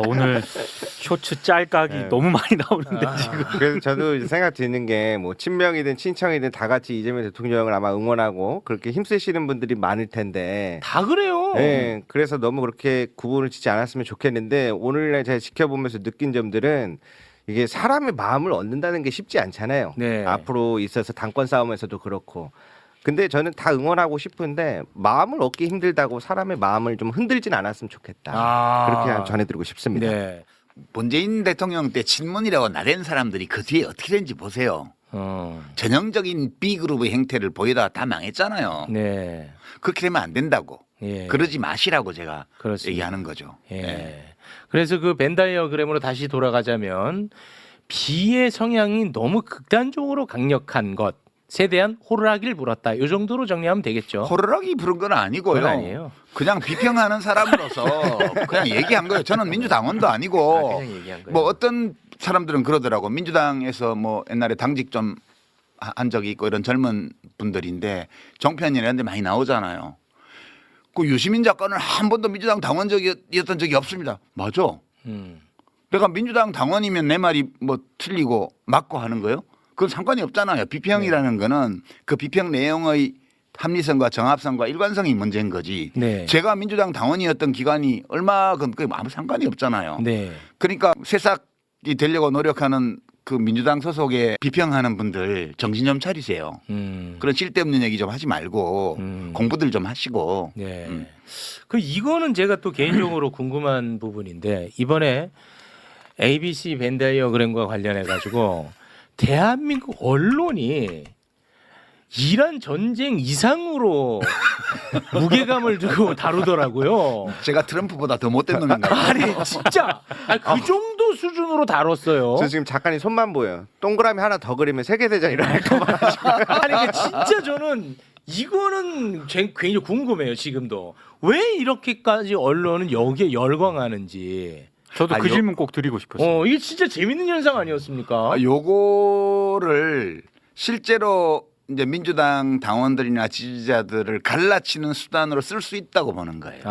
Speaker 4: 오늘 쇼츠 짤각이 너무 많이 나오는데 지금.
Speaker 5: 그래서 저도 생각 드는 게 뭐 친명이든 친청이든 다 같이 이재명 대통령을 아마 응원하고 그렇게 힘쓰시는 분들이 많을 텐데.
Speaker 2: 다 그래요.
Speaker 5: 네, 그래서 너무 그렇게 구분을 짓지 않았으면 좋겠는데 오늘날 제가 지켜보면서 느낀 점들은 이게 사람의 마음을 얻는다는 게 쉽지 않잖아요.
Speaker 2: 네.
Speaker 5: 앞으로 있어서 당권 싸움에서도 그렇고. 근데 저는 다 응원하고 싶은데 마음을 얻기 힘들다고 사람의 마음을 좀 흔들진 않았으면 좋겠다. 그렇게 전해드리고 싶습니다.
Speaker 2: 네.
Speaker 1: 문재인 대통령 때 친문이라고 나댄 사람들이 그 뒤에 어떻게 된지 보세요. 전형적인 B그룹의 행태를 보이다가 다 망했잖아요.
Speaker 2: 네.
Speaker 1: 그렇게 되면 안 된다고.
Speaker 2: 예.
Speaker 1: 그러지 마시라고 제가
Speaker 2: 그렇습니다.
Speaker 1: 얘기하는 거죠.
Speaker 2: 예.
Speaker 1: 네.
Speaker 2: 그래서 그 벤다이어그램으로 다시 돌아가자면 B의 성향이 너무 극단적으로 강력한 것에 대한 호루라기를 불었다. 이 정도로 정리하면 되겠죠.
Speaker 1: 호루라기 부른 건 아니고요.
Speaker 2: 그건 아니에요.
Speaker 1: 그냥 비평하는 사람으로서 그냥 얘기한 거예요. 저는 민주당원도 아니고
Speaker 2: 그냥 얘기한 거예요.
Speaker 1: 뭐 어떤 사람들은 그러더라고. 민주당에서 뭐 옛날에 당직 좀 한 적이 있고 이런 젊은 분들인데 종편 이런 데 많이 나오잖아요. 그 유시민 작가는 한 번도 민주당 당원적이었던 적이 없습니다. 맞아. 내가 민주당 당원이면 내 말이 뭐 틀리고 맞고 하는 거예요? 그건 상관이 없잖아요. 비평이라는 거는 그 비평 내용의 합리성과 정합성과 일관성이 문제인 거지.
Speaker 2: 네.
Speaker 1: 제가 민주당 당원이었던 기간이 얼마 그게 아무 상관이 없잖아요.
Speaker 2: 네.
Speaker 1: 그러니까 새싹이 되려고 노력하는 그 민주당 소속에 비평하는 분들 정신 좀 차리세요. 그런 쓸데없는 얘기 좀 하지 말고 공부들 좀 하시고.
Speaker 2: 네. 그 이거는 제가 또 개인적으로 궁금한 부분인데 이번에 ABC 벤다이어그램과 관련해 가지고 대한민국 언론이 이란 전쟁 이상으로 무게감을 두고 다루더라고요.
Speaker 1: 제가 트럼프보다 더 못된 놈인가 봐요.
Speaker 2: 아니 진짜 그 정도 수준으로 다뤘어요.
Speaker 5: 저 지금 작가님 손만 보여. 동그라미 하나 더 그리면 세계대전 일어날까 봐.
Speaker 2: 아니 그 진짜 저는 이거는 굉장히 궁금해요. 지금도 왜 이렇게까지 언론은 여기에 열광하는지.
Speaker 4: 저도 그 질문 꼭 드리고 싶었어요.
Speaker 2: 이게 진짜 재밌는 현상 아니었습니까?
Speaker 1: 요거를 실제로 이제 민주당 당원들이나 지지자들을 갈라치는 수단으로 쓸 수 있다고 보는 거예요.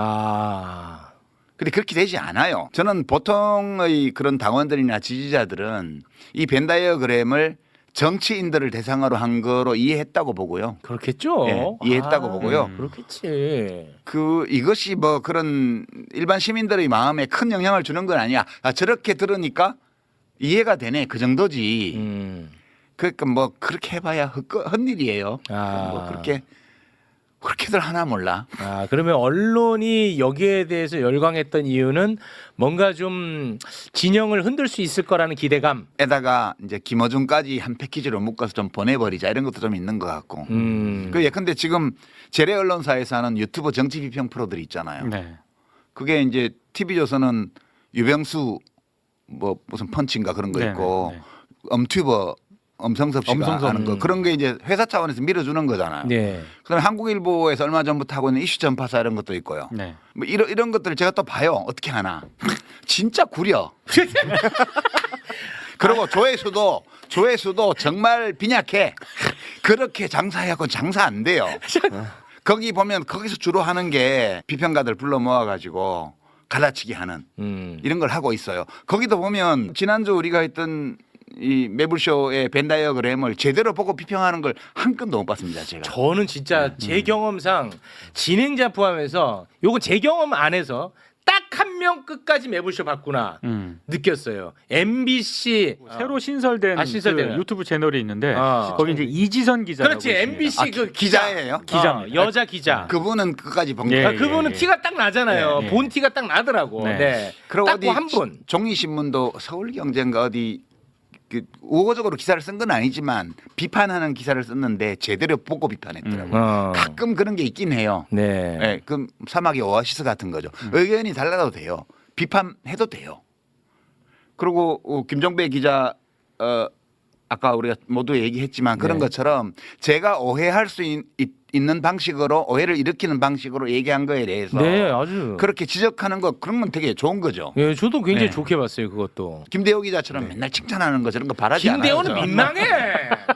Speaker 1: 근데 그렇게 되지 않아요. 저는 보통의 그런 당원들이나 지지자들은 이 벤다이어그램을 정치인들을 대상으로 한 거로 이해했다고 보고요.
Speaker 2: 그렇겠죠.
Speaker 1: 예, 이해했다고 보고요.
Speaker 2: 그렇겠지.
Speaker 1: 이것이 뭐 그런 일반 시민들의 마음에 큰 영향을 주는 건 아니야. 저렇게 들으니까 이해가 되네. 그 정도지. 그러니까 뭐 그렇게 해봐야 헛일이에요. 뭐 그렇게들 하나 몰라.
Speaker 2: 그러면 언론이 여기에 대해서 열광했던 이유는 뭔가 좀 진영을 흔들 수 있을 거라는 기대감.
Speaker 1: 에다가 이제 김어준까지 한 패키지로 묶어서 좀 보내버리자 이런 것도 좀 있는 것 같고. 예컨대 지금 재래 언론사에서 하는 유튜브 정치 비평 프로들이 있잖아요.
Speaker 4: 네.
Speaker 1: 그게 이제 TV조선은 유병수 뭐 무슨 펀치인가 그런 거
Speaker 4: 네네,
Speaker 1: 있고
Speaker 4: 네.
Speaker 1: 엄튜버 엄성섭 씨가
Speaker 4: 엄성섭.
Speaker 1: 하는 거 그런 게 이제 회사 차원에서 밀어주는 거잖아요.
Speaker 2: 네.
Speaker 1: 그다음에 한국일보에서 얼마 전부터 하고 있는 이슈 전파사 이런 것도 있고요.
Speaker 4: 네.
Speaker 1: 뭐 이런 것들을 제가 또 봐요. 어떻게 하나. 진짜 구려. 그리고 조회수도 정말 빈약해. 그렇게 장사해갖고 장사 안 돼요. 거기 보면 거기서 주로 하는 게 비평가들 불러 모아가지고 갈라치기 하는 이런 걸 하고 있어요. 거기도 보면 지난주 우리가 했던 이 매불쇼의 벤다이어그램을 제대로 보고 비평하는 걸 한 건도 못 봤습니다. 제가.
Speaker 2: 저는 진짜 제 경험상 진행자 포함해서 요거 제 경험 안에서 딱 한 명 끝까지 매불쇼 봤구나 느꼈어요. MBC
Speaker 4: 새로 신설된
Speaker 2: 신설된
Speaker 4: 그 유튜브 채널이 있는데
Speaker 2: 어.
Speaker 4: 거기 이제 이지선 기자라고
Speaker 2: 그렇지
Speaker 4: 있습니다.
Speaker 2: MBC 그
Speaker 1: 기자예요?
Speaker 4: 기자입니다.
Speaker 2: 여자 기자.
Speaker 1: 그분은 끝까지 본
Speaker 4: 예,
Speaker 1: 거예요.
Speaker 2: 그분은
Speaker 4: 예.
Speaker 2: 티가 딱 나잖아요.
Speaker 4: 네, 네.
Speaker 2: 본 티가 딱 나더라고.
Speaker 4: 네.
Speaker 2: 네.
Speaker 1: 그리고
Speaker 2: 딱
Speaker 1: 어디
Speaker 2: 한 분.
Speaker 1: 종이신문도 서울경제인가 어디 그 우호적으로 기사를 쓴 건 아니지만 비판하는 기사를 썼는데 제대로 보고 비판했더라고요. 가끔 그런 게 있긴 해요.
Speaker 2: 네.
Speaker 1: 예, 그 사막의 오아시스 같은 거죠. 의견이 달라도 돼요. 비판해도 돼요. 그리고 김종배 기자 아까 우리가 모두 얘기했지만 그런
Speaker 2: 네.
Speaker 1: 것처럼 제가 오해할 수 있는 방식으로 오해를 일으키는 방식으로 얘기한 거에 대해서
Speaker 2: 네, 아주.
Speaker 1: 그렇게 지적하는 거 그런 건 되게 좋은 거죠.
Speaker 2: 예, 저도 굉장히
Speaker 4: 네.
Speaker 2: 좋게 봤어요, 그것도.
Speaker 1: 김대호 기자처럼 맨날 칭찬하는 거 저런 거 바라지 않아요.
Speaker 2: 김대호는
Speaker 1: 저는.
Speaker 2: 민망해.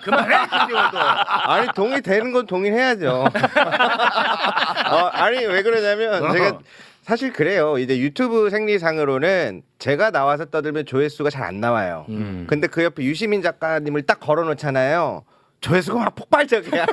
Speaker 2: 그만해, 김대호도.
Speaker 5: 아니 동의되는 건 동의해야죠. 아니 왜 그러냐면 제가 사실 그래요. 이제 유튜브 생리상으로는 제가 나와서 떠들면 조회수가 잘 안 나와요. 근데 그 옆에 유시민 작가님을 딱 걸어놓잖아요. 조회수가 막 폭발적이야.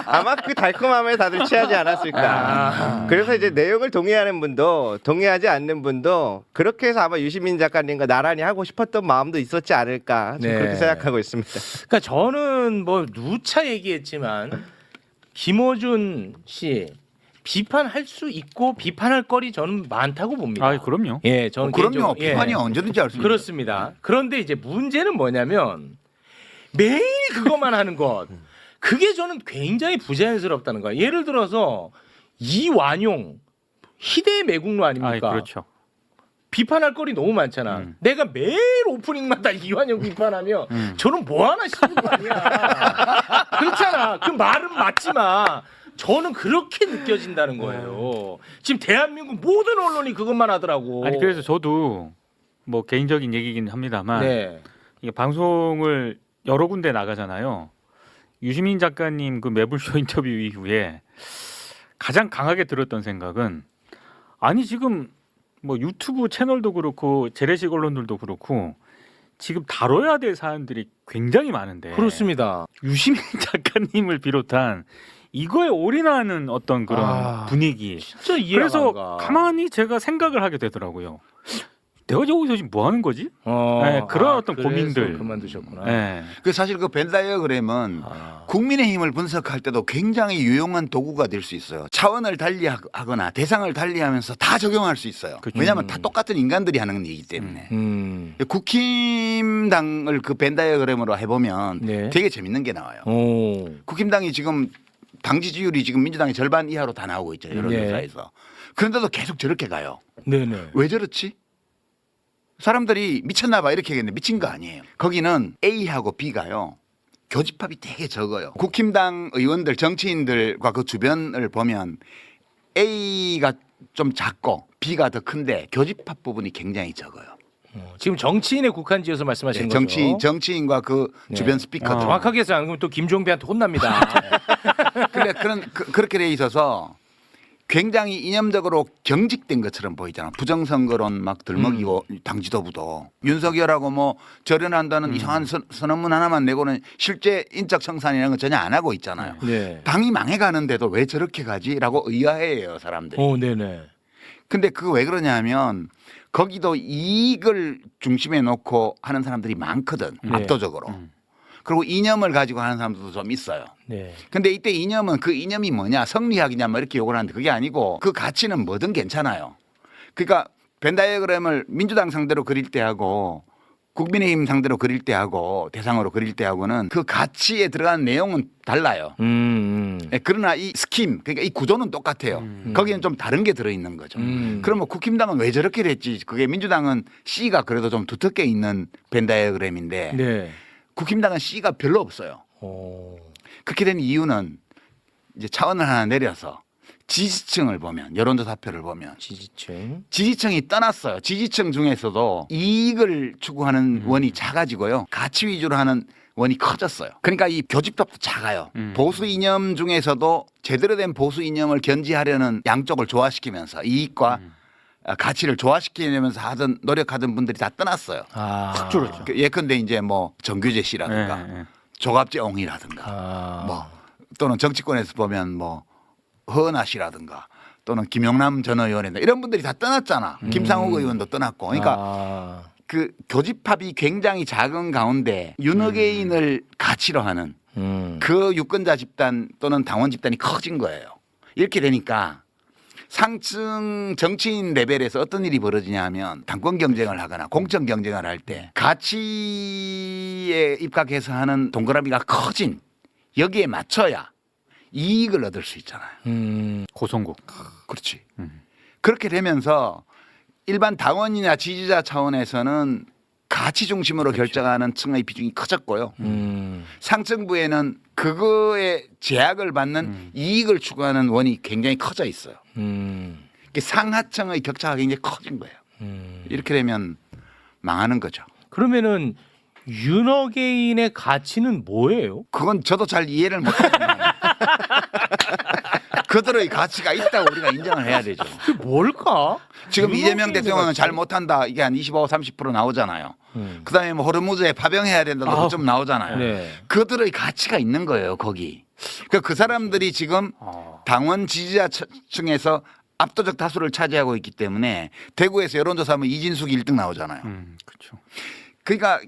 Speaker 5: 아마 그 달콤함에 다들 취하지 않았을까. 그래서 이제 내용을 동의하는 분도 동의하지 않는 분도 그렇게 해서 아마 유시민 작가님과 나란히 하고 싶었던 마음도 있었지 않을까. 좀
Speaker 2: 네.
Speaker 5: 그렇게 생각하고 있습니다.
Speaker 2: 그러니까 저는 뭐 누차 얘기했지만 김어준 씨 비판할 수 있고 비판할 거리 저는 많다고 봅니다.
Speaker 4: 아, 그럼요.
Speaker 2: 예, 저는
Speaker 1: 그럼요.
Speaker 2: 개인적으로,
Speaker 1: 비판이 언제든지 할 수 있는
Speaker 2: 그렇습니다. 그런데 이제 문제는 뭐냐면 매일 그것만 하는 것. 그게 저는 굉장히 부자연스럽다는 거예요. 예를 들어서 이완용 희대의 매국노 아닙니까?
Speaker 4: 아, 그렇죠.
Speaker 2: 비판할 거리 너무 많잖아. 내가 매일 오프닝마다 이완용 비판하며 저는 뭐 하나 싶은 거 아니야. 그렇잖아. 그 말은 맞지만 저는 그렇게 느껴진다는 거예요. 지금 대한민국 모든 언론이 그것만 하더라고.
Speaker 4: 아니 그래서 저도 뭐 개인적인 얘기긴 합니다만
Speaker 2: 네.
Speaker 4: 이게 방송을 여러 군데 나가잖아요. 유시민 작가님 그 매불쇼 인터뷰 이후에 가장 강하게 들었던 생각은 아니 지금 뭐 유튜브 채널도 그렇고 재래식 언론들도 그렇고 지금 다뤄야 될 사안들이 굉장히 많은데
Speaker 2: 그렇습니다.
Speaker 4: 유시민 작가님을 비롯한 이거에 올인하는 어떤 그런 분위기.
Speaker 2: 진짜 이해가 안
Speaker 4: 그래서
Speaker 2: 가.
Speaker 4: 가만히 제가 생각을 하게 되더라고요. 내가 여기서 지금 뭐 하는 거지? 네, 그런 어떤
Speaker 2: 그래서
Speaker 4: 고민들.
Speaker 2: 그만두셨구나.
Speaker 4: 네.
Speaker 1: 그 사실 그 벤다이어그램은 국민의힘을 분석할 때도 굉장히 유용한 도구가 될 수 있어요. 차원을 달리하거나 대상을 달리하면서 다 적용할 수 있어요.
Speaker 4: 그렇죠.
Speaker 1: 왜냐하면 다 똑같은 인간들이 하는 일이기 때문에. 국힘당을 그 벤다이어그램으로 해보면
Speaker 2: 네.
Speaker 1: 되게 재밌는 게 나와요.
Speaker 2: 오.
Speaker 1: 국힘당이 지금 당 지지율이 지금 민주당의 절반 이하로 다 나오고 있죠. 여론조사에서. 그런데도 계속 저렇게 가요.
Speaker 2: 네네.
Speaker 1: 왜 저렇지? 사람들이 미쳤나 봐 이렇게 얘기했는데 미친 거 아니에요. 거기는 A하고 B가요. 교집합이 되게 적어요. 국힘당 의원들 정치인들과 그 주변을 보면 A가 좀 작고 B가 더 큰데 교집합 부분이 굉장히 적어요.
Speaker 2: 지금 정치인에 국한지어서 말씀하시는
Speaker 1: 네,
Speaker 2: 거죠?
Speaker 1: 정치인과 그 주변 스피커들.
Speaker 2: 정확하게 해서 안 그러면 또 김종배한테 혼납니다.
Speaker 1: 그런데 그렇게 돼 있어서 굉장히 이념적으로 경직된 것처럼 보이잖아. 부정선거론 막 들먹이고 당 지도부도 윤석열하고 뭐 절연한다는 이상한 선언문 하나만 내고는 실제 인적 청산이라는 건 전혀 안 하고 있잖아요.
Speaker 2: 네.
Speaker 1: 당이 망해가는데도 왜 저렇게 가지라고 의아해해요 사람들이.
Speaker 2: 네네.
Speaker 1: 근데 그거 왜 그러냐면 거기도 이익을 중심에 놓고 하는 사람들이 많거든.
Speaker 2: 네.
Speaker 1: 압도적으로. 그리고 이념을 가지고 하는 사람들도 좀 있어요.
Speaker 2: 네.
Speaker 1: 근데 이때 이념은 그 이념이 뭐냐 성리학이냐 뭐 이렇게 욕을 하는데 그게 아니고 그 가치는 뭐든 괜찮아요. 그러니까 벤 다이어그램을 민주당 상대로 그릴 때 하고 국민의힘 상대로 그릴 때 하고 대상으로 그릴 때 하고는 그 가치에 들어가는 내용은 달라요. 예, 그러나 이 스킴 그러니까 이 구조는 똑같아요. 거기는 좀 다른 게 들어있는 거죠. 그러면 국힘당은 왜 저렇게 됐지? 그게 민주당은 C가 그래도 좀 두텁게 있는 벤 다이어그램인데
Speaker 2: 네.
Speaker 1: 국힘당은 C가 별로 없어요. 그렇게 된 이유는 이제 차원을 하나 내려서 지지층을 보면 여론조사표를 보면 지지층이 떠났어요. 지지층 중에서도 이익을 추구하는 원이 작아지고요. 가치 위주로 하는 원이 커졌어요. 그러니까 이 교집합도 작아요. 보수 이념 중에서도 제대로 된 보수 이념을 견지하려는 양쪽을 조화시키면서 이익과 가치를 조화시키려면서 하던 노력하던 분들이 다 떠났어요.
Speaker 2: 확
Speaker 4: 줄었죠.
Speaker 1: 예컨대 이제 뭐 정규재 씨라든가
Speaker 4: 네, 네.
Speaker 1: 조갑재 옹이라든가 뭐 또는 정치권에서 보면 뭐 허은하 씨라든가 또는 김용남 전 의원이나 이런 분들이 다 떠났잖아. 김상욱 의원도 떠났고. 그러니까 그 교집합이 굉장히 작은 가운데 윤어게인을 가치로 하는 그 유권자 집단 또는 당원 집단이 커진 거예요. 이렇게 되니까 상층 정치인 레벨에서 어떤 일이 벌어지냐 하면 당권 경쟁을 하거나 공천 경쟁을 할 때 가치에 입각해서 하는 동그라미가 커진 여기에 맞춰야 이익을 얻을 수 있잖아요.
Speaker 4: 고성국.
Speaker 1: 그렇지. 그렇게 되면서 일반 당원이나 지지자 차원에서는 가치 중심으로 결정하는 층의 비중이 커졌고요. 상층부에는 그거에 제약을 받는 이익을 추구하는 원이 굉장히 커져 있어요. 상하층의 격차가 굉장히 커진 거예요. 이렇게 되면 망하는 거죠.
Speaker 2: 그러면은 윤어게인의 가치는 뭐예요?
Speaker 1: 그건 저도 잘 이해를 못하지만 그들의 가치가 있다고 우리가 인정을 해야 되죠.
Speaker 2: 그 뭘까?
Speaker 1: 지금 이재명
Speaker 2: 윤어게인의
Speaker 1: 대통령은
Speaker 2: 가치?
Speaker 1: 잘 못한다. 이게 한 25, 30% 나오잖아요. 그다음에 뭐 호르무즈에 파병해야 된다도 좀 나오잖아요.
Speaker 2: 네.
Speaker 1: 그들의 가치가 있는 거예요. 거기. 그 사람들이 지금 당원 지지자층에서 압도적 다수를 차지하고 있기 때문에 대구에서 여론조사하면 이진숙이 1등 나오잖아요.
Speaker 4: 그렇죠.
Speaker 1: 그러니까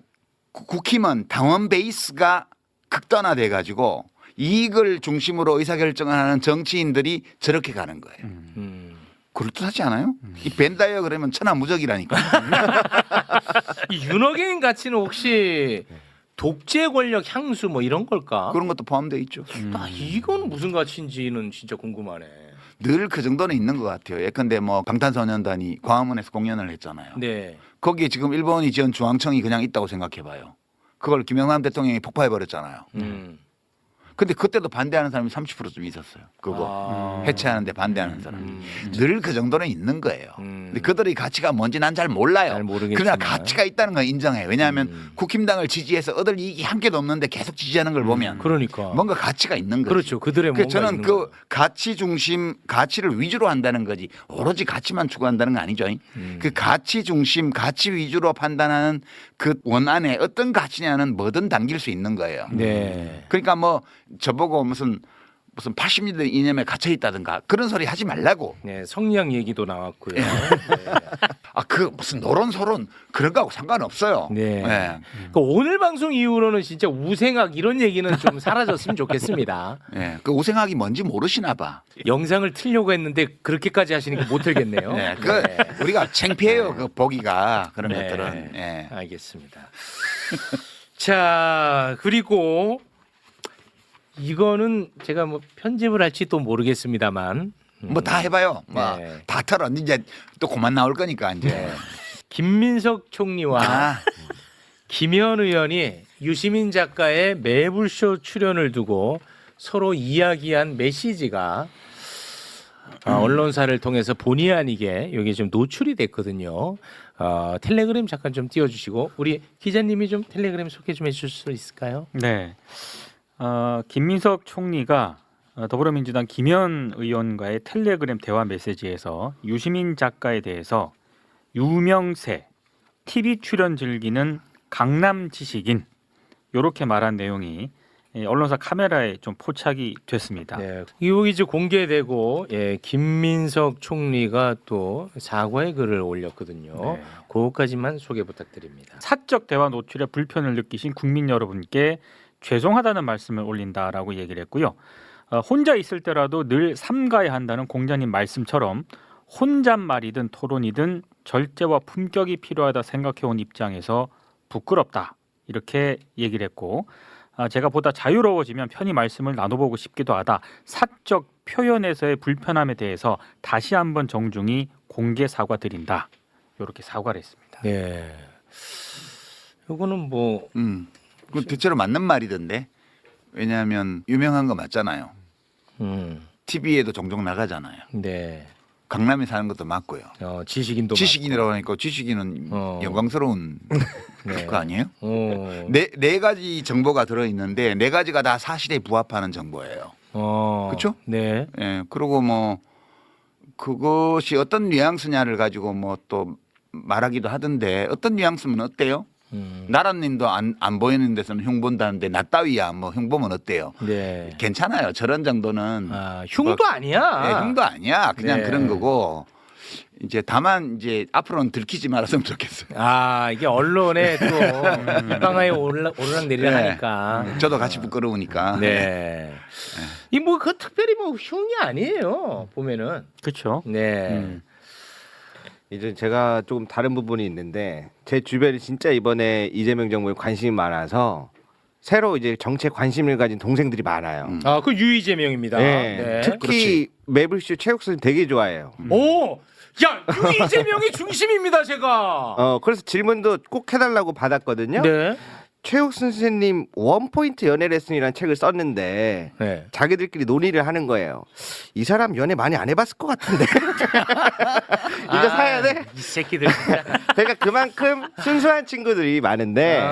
Speaker 1: 국힘은 당원 베이스가 극단화돼 가지고 이익을 중심으로 의사결정을 하는 정치인들이 저렇게 가는 거예요. 그럴듯하지 않아요? 이 벤다이어 그러면 천하무적이라니까.
Speaker 2: 이 윤어게인 가치는 혹시 독재 권력 향수 뭐 이런 걸까?
Speaker 1: 그런 것도 포함되어 있죠.
Speaker 2: 이건 무슨 가치인지는 진짜 궁금하네.
Speaker 1: 늘 그 정도는 있는 것 같아요. 예컨대 뭐 방탄소년단이 광화문에서 공연을 했잖아요.
Speaker 2: 네.
Speaker 1: 거기에 지금 일본이 지은 중앙청이 그냥 있다고 생각해봐요. 그걸 김영삼 대통령이 폭파해버렸잖아요. 근데 그때도 반대하는 사람이 30%좀 있었어요. 그거 해체하는데 반대하는 사람. 늘 그 정도는 있는 거예요. 근데 그들의 가치가 뭔지 난 잘 몰라요.
Speaker 2: 잘 모르겠지만.
Speaker 1: 그러나 가치가 있다는 건 인정해. 왜냐하면 국힘당을 지지해서 얻을 이익이 한 개도 없는데 계속 지지하는 걸 보면
Speaker 2: 그러니까.
Speaker 1: 뭔가 가치가 있는 거죠.
Speaker 2: 그렇죠. 그들의 뭔가
Speaker 1: 저는
Speaker 2: 있는
Speaker 1: 그
Speaker 2: 거예요.
Speaker 1: 가치 중심 가치를 위주로 한다는 거지 오로지 가치만 추구한다는 거 아니죠. 그 가치 중심 가치 위주로 판단하는 그 원안에 어떤 가치냐는 뭐든 담길 수 있는 거예요.
Speaker 2: 네.
Speaker 1: 그러니까 뭐 저보고 무슨 80년대 이념에 gat혀 있다든가 그런 소리 하지 말라고.
Speaker 2: 네, 성리학 얘기도 나왔고요. 네.
Speaker 1: 그 무슨 노론소론 그런 거하고 상관없어요.
Speaker 2: 네.
Speaker 1: 네.
Speaker 2: 그러니까 오늘 방송 이후로는 진짜 우생학 이런 얘기는 좀 사라졌으면 좋겠습니다.
Speaker 1: 네. 그 우생학이 뭔지 모르시나 봐.
Speaker 2: 영상을 틀려고 했는데 그렇게까지 하시니까 못 틀겠네요.
Speaker 1: 네. 그 우리가 창피해요. 그 보기가 그런
Speaker 2: 네.
Speaker 1: 것들은. 네.
Speaker 2: 알겠습니다. 자, 그리고 이거는 제가 뭐 편집을 할지 또 모르겠습니다만
Speaker 1: 뭐 다 해봐요. 뭐
Speaker 2: 네.
Speaker 1: 다 털어. 이제 또 그만 나올 거니까 이제.
Speaker 2: 김민석 총리와
Speaker 1: 아,
Speaker 2: 김현 의원이 유시민 작가의 매불쇼 출연을 두고 서로 이야기한 메시지가 언론사를 통해서 본의 아니게 여기 좀 노출이 됐거든요. 텔레그램 잠깐 좀 띄워주시고 우리 기자님이 좀 텔레그램 소개 좀 해주실 수 있을까요?
Speaker 4: 네. 김민석 총리가 더불어민주당 김현 의원과의 텔레그램 대화 메시지에서 유시민 작가에 대해서 유명세, TV 출연 즐기는 강남 지식인 이렇게 말한 내용이 언론사 카메라에 좀 포착이 됐습니다.
Speaker 2: 네. 이거 이제 공개되고 김민석 총리가 또 사과의 글을 올렸거든요.
Speaker 4: 네.
Speaker 2: 그것까지만 소개 부탁드립니다.
Speaker 4: 사적 대화 노출에 불편을 느끼신 국민 여러분께 죄송하다는 말씀을 올린다라고 얘기를 했고요. 혼자 있을 때라도 늘 삼가야 한다는 공자님 말씀처럼 혼잣말이든 토론이든 절제와 품격이 필요하다 생각해온 입장에서 부끄럽다 이렇게 얘기를 했고 제가 보다 자유로워지면 편히 말씀을 나눠보고 싶기도 하다. 사적 표현에서의 불편함에 대해서 다시 한번 정중히 공개 사과드린다. 이렇게 사과를 했습니다.
Speaker 2: 네. 이거는 뭐
Speaker 1: 그 대체로 맞는 말이던데. 왜냐하면 유명한 거 맞잖아요. TV에도 종종 나가잖아요.
Speaker 2: 네.
Speaker 1: 강남에 사는 것도 맞고요.
Speaker 2: 지식인도
Speaker 1: 지식인이라고 하니까 지식인은 영광스러운
Speaker 2: 네.
Speaker 1: 거 아니에요?
Speaker 2: 맞고.
Speaker 1: 네 가지 정보가 들어 있는데 네 가지가 다 사실에 부합하는 정보예요. 그렇죠?
Speaker 2: 네.
Speaker 1: 예. 그리고 뭐 그것이 어떤 뉘앙스냐를 가지고 뭐 또 말하기도 하던데 어떤 뉘앙스면 어때요? 나라님도 안 보이는 데서는 흉 본다는데 나 따위야 뭐 흉 보면 어때요?
Speaker 2: 네.
Speaker 1: 괜찮아요. 저런 정도는
Speaker 2: 흉도 아니야.
Speaker 1: 네, 흉도 아니야. 그냥
Speaker 2: 네.
Speaker 1: 그런 거고 이제 다만 이제 앞으로는 들키지 말았으면 좋겠어요.
Speaker 2: 이게 언론에 또 입방아에 오르락내리락 하니까.
Speaker 1: 저도 같이 부끄러우니까.
Speaker 2: 네. 이 뭐 그 특별히 뭐 흉이 아니에요. 보면은.
Speaker 4: 그렇죠.
Speaker 2: 네.
Speaker 5: 이제 제가 조금 다른 부분이 있는데 제 주변에 진짜 이번에 이재명 정부에 관심이 많아서 새로 이제 정치에 관심을 가진 동생들이 많아요.
Speaker 2: 그 유이재명입니다.
Speaker 5: 네.
Speaker 2: 네.
Speaker 5: 특히 매블쇼 최욱 선생님 되게 좋아해요.
Speaker 2: 오, 야 유이재명이 중심입니다, 제가.
Speaker 5: 그래서 질문도 꼭 해달라고 받았거든요.
Speaker 2: 네.
Speaker 5: 최욱 선생님 원포인트 연애 레슨이라는 책을 썼는데
Speaker 2: 네.
Speaker 5: 자기들끼리 논의를 하는 거예요. 이 사람 연애 많이 안 해봤을 것 같은데 이거 사야 돼?
Speaker 2: 이 새끼들 진짜.
Speaker 5: 그러니까 그만큼 순수한 친구들이 많은데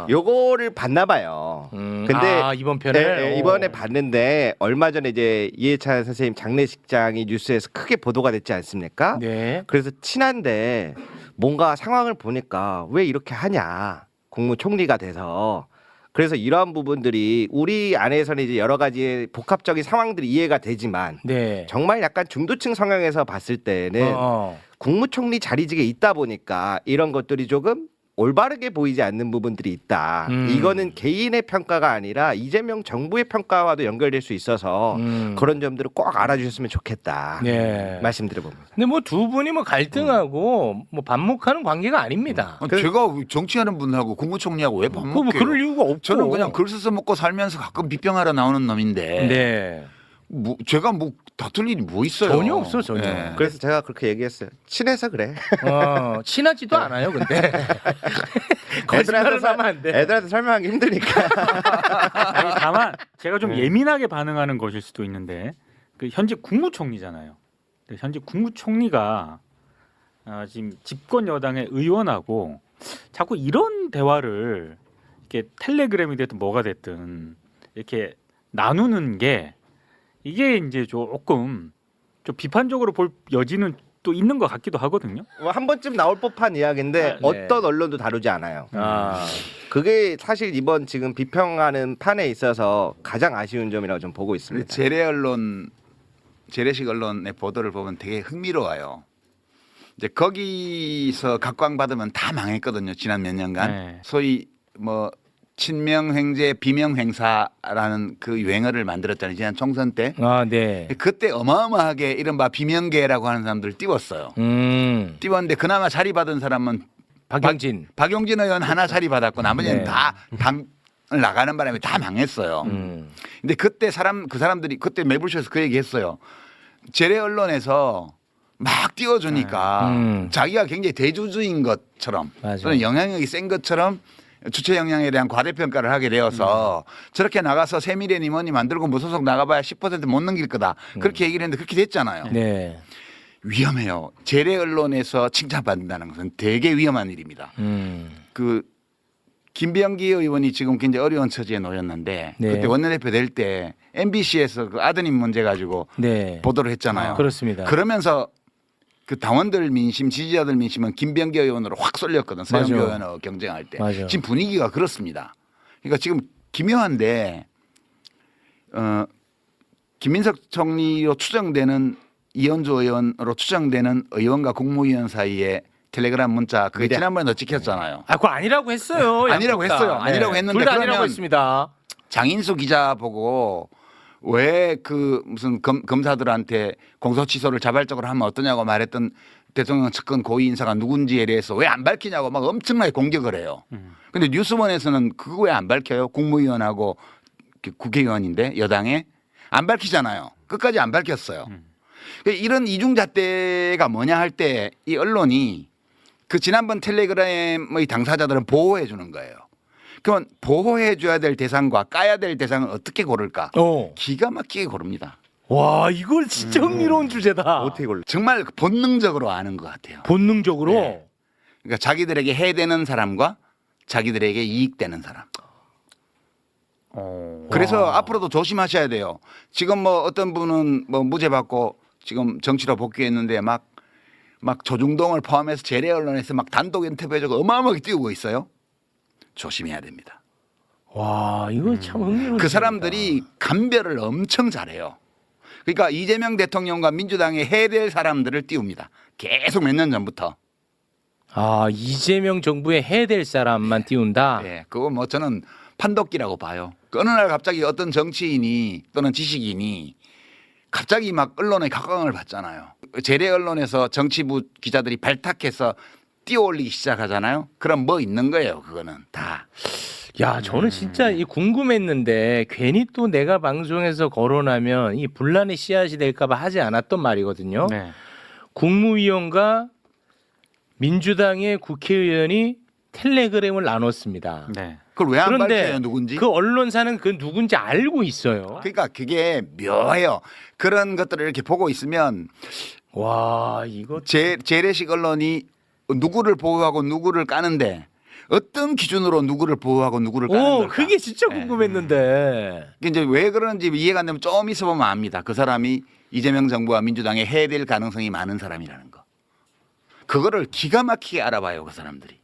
Speaker 5: 요거를 봤나 봐요. 근데
Speaker 2: 이번 편에
Speaker 5: 네, 이번에 봤는데 얼마 전에 이제 이해찬 선생님 장례식장이 뉴스에서 크게 보도가 됐지 않습니까?
Speaker 2: 네.
Speaker 5: 그래서 친한데 뭔가 상황을 보니까 왜 이렇게 하냐. 국무총리가 돼서 그래서 이러한 부분들이 우리 안에서는 이제 여러 가지 복합적인 상황들이 이해가 되지만
Speaker 2: 네.
Speaker 5: 정말 약간 중도층 성향에서 봤을 때는 국무총리 자리직에 있다 보니까 이런 것들이 조금 올바르게 보이지 않는 부분들이 있다. 이거는 개인의 평가가 아니라 이재명 정부의 평가와도 연결될 수 있어서 그런 점들을 꼭 알아주셨으면 좋겠다.
Speaker 2: 네.
Speaker 5: 말씀드려봅니다.
Speaker 2: 근데 뭐 두 분이 뭐 갈등하고 뭐 반목하는 관계가 아닙니다.
Speaker 1: 제가 정치하는 분하고 국무총리하고 왜
Speaker 2: 뭐
Speaker 1: 반목해요?
Speaker 2: 그럴 이유가 없고.
Speaker 1: 저는 그냥 글 써서 먹고 살면서 가끔 비평하러 나오는 놈인데
Speaker 2: 네.
Speaker 1: 제가 뭐 다툴 일이 뭐 있어요?
Speaker 2: 전혀 없어, 전혀.
Speaker 1: 네.
Speaker 5: 그래서 제가 그렇게 얘기했어요. 친해서 그래.
Speaker 2: 친하지도 않아요, 근데. 거짓말을 하면 안 돼.
Speaker 5: 애들한테 설명하기 힘드니까.
Speaker 4: 아니, 다만 제가 좀 예민하게 반응하는 것일 수도 있는데 그 현재 국무총리잖아요. 근데 현재 국무총리가 지금 집권 여당의 의원하고 자꾸 이런 대화를 이렇게 텔레그램이 됐든 뭐가 됐든 이렇게 나누는 게 이게 이제 조금 좀 비판적으로 볼 여지는 또 있는 것 같기도 하거든요.
Speaker 5: 뭐 한 번쯤 나올 법한 이야기인데
Speaker 2: 네.
Speaker 5: 어떤 언론도 다루지 않아요. 그게 사실 이번 지금 비평하는 판에 있어서 가장 아쉬운 점이라고 좀 보고 있습니다.
Speaker 1: 재래식 언론의 보도를 보면 되게 흥미로워요. 이제 거기서 각광받으면 다 망했거든요. 지난 몇 년간.
Speaker 4: 네.
Speaker 1: 소위 뭐 친명횡재 비명행사라는 그 유행어를 만들었잖아요. 지난 총선 때.
Speaker 2: 네.
Speaker 1: 그때 어마어마하게 이른바 비명계라고 하는 사람들을 띄웠어요. 띄웠는데 그나마 자리 받은 사람은
Speaker 2: 박용진.
Speaker 1: 박용진 의원 하나 자리 받았고 나머지는
Speaker 2: 네.
Speaker 1: 다 당을 나가는 바람에 다 망했어요. 근데 그때 그 사람들이 그때 매불쇼에서 그 얘기했어요. 재래 언론에서 막 띄워주니까 자기가 굉장히 대주주인 것처럼 또는 영향력이 센 것처럼 주체 역량에 대한 과대평가를 하게 되어서 저렇게 나가서 세미래니 뭐니 만들고 무소속 나가봐야 10% 못 넘길 거다. 그렇게 얘기를 했는데 그렇게 됐잖아요.
Speaker 2: 네.
Speaker 1: 위험해요. 재래 언론에서 칭찬받는다는 것은 되게 위험한 일입니다. 그 김병기 의원이 지금 굉장히 어려운 처지에 놓였는데
Speaker 2: 네.
Speaker 1: 그때 원내대표 될 때 MBC에서 그 아드님 문제 가지고
Speaker 2: 네.
Speaker 1: 보도를 했잖아요.
Speaker 2: 그렇습니다.
Speaker 1: 그러면서 그 당원들 민심, 지지자들 민심은 김병기 의원으로 확 쏠렸거든. 서영교
Speaker 2: 맞아.
Speaker 1: 의원하고 경쟁할 때.
Speaker 2: 맞아.
Speaker 1: 지금 분위기가 그렇습니다. 그러니까 지금 기묘한데 김민석 총리로 추정되는 이현주 의원으로 추정되는 의원과 국무위원 사이에 텔레그램 문자 그게 지난번에 찍혔잖아요.
Speaker 2: 아, 그거 아니라고 했어요.
Speaker 1: 아니라고
Speaker 2: 양쪽 다.
Speaker 1: 했어요. 아니라고 했는데
Speaker 2: 둘다 아니라고
Speaker 1: 그러면
Speaker 2: 했습니다.
Speaker 1: 장인수 기자 보고 왜 그 무슨 검사들한테 공소 취소를 자발적으로 하면 어떠냐고 말했던 대통령 측근 고위 인사가 누군지에 대해서 왜 안 밝히냐고 막 엄청나게 공격을 해요. 근데 뉴스원에서는 그거 왜 안 밝혀요? 국무위원하고 국회의원인데 여당에 안 밝히잖아요. 끝까지 안 밝혔어요. 이런 이중잣대가 뭐냐 할 때 이 언론이 그 지난번 텔레그램의 당사자들은 보호해 주는 거예요. 그러면 보호해 줘야 될 대상과 까야 될 대상을 어떻게 고를까? 기가 막히게 고릅니다.
Speaker 2: 와, 이걸 진짜 흥미로운 주제다.
Speaker 5: 어떻게 골라?
Speaker 1: 정말 본능적으로 아는 것 같아요.
Speaker 2: 본능적으로.
Speaker 1: 네. 그러니까 자기들에게 해되는 사람과 자기들에게 이익되는 사람. 그래서
Speaker 2: 와.
Speaker 1: 앞으로도 조심하셔야 돼요. 지금 뭐 어떤 분은 뭐 무죄 받고 지금 정치로 복귀했는데 막 조중동을 포함해서 재래 언론에서 막 단독 인터뷰해주고 어마어마하게 띄우고 있어요. 조심해야 됩니다.
Speaker 2: 와, 이거 참 흥미로운
Speaker 1: 그 사람들이 감별을 엄청 잘해요. 그러니까 이재명 대통령과 민주당에 해될 사람들을 띄웁니다. 계속 몇 년 전부터.
Speaker 2: 아, 이재명 정부에 해될 사람만 띄운다.
Speaker 1: 예, 그거 뭐 저는 판독기라고 봐요. 어느 날 갑자기 어떤 정치인이 또는 지식인이 갑자기 막 언론의 각광을 받잖아요. 재래 언론에서 정치부 기자들이 발탁해서 띄워올리기 시작하잖아요. 그럼 뭐 있는 거예요, 그거는 다.
Speaker 2: 야, 저는 진짜 이 궁금했는데 괜히 또 내가 방송에서 거론하면 이 분란의 씨앗이 될까 봐 하지 않았던 말이거든요.
Speaker 4: 네.
Speaker 2: 국무위원과 민주당의 국회의원이 텔레그램을 나눴습니다.
Speaker 4: 네.
Speaker 1: 그걸 왜 안
Speaker 2: 그런데
Speaker 1: 밝혀요, 누군지?
Speaker 2: 그 언론사는 그 누군지 알고 있어요.
Speaker 1: 그러니까 그게 묘해요. 그런 것들을 이렇게 보고 있으면
Speaker 2: 와, 이거
Speaker 1: 재래식 언론이 누구를 보호하고 누구를 까는데 어떤 기준으로 누구를 보호하고 누구를 까는 걸까?
Speaker 2: 그게 진짜
Speaker 1: 네.
Speaker 2: 궁금했는데.
Speaker 1: 이게 이제 왜 그런지 이해가 안 되면 좀 있어보면 압니다. 그 사람이 이재명 정부와 민주당에 해될 가능성이 많은 사람이라는 거. 그거를 기가 막히게 알아봐요, 그 사람들이.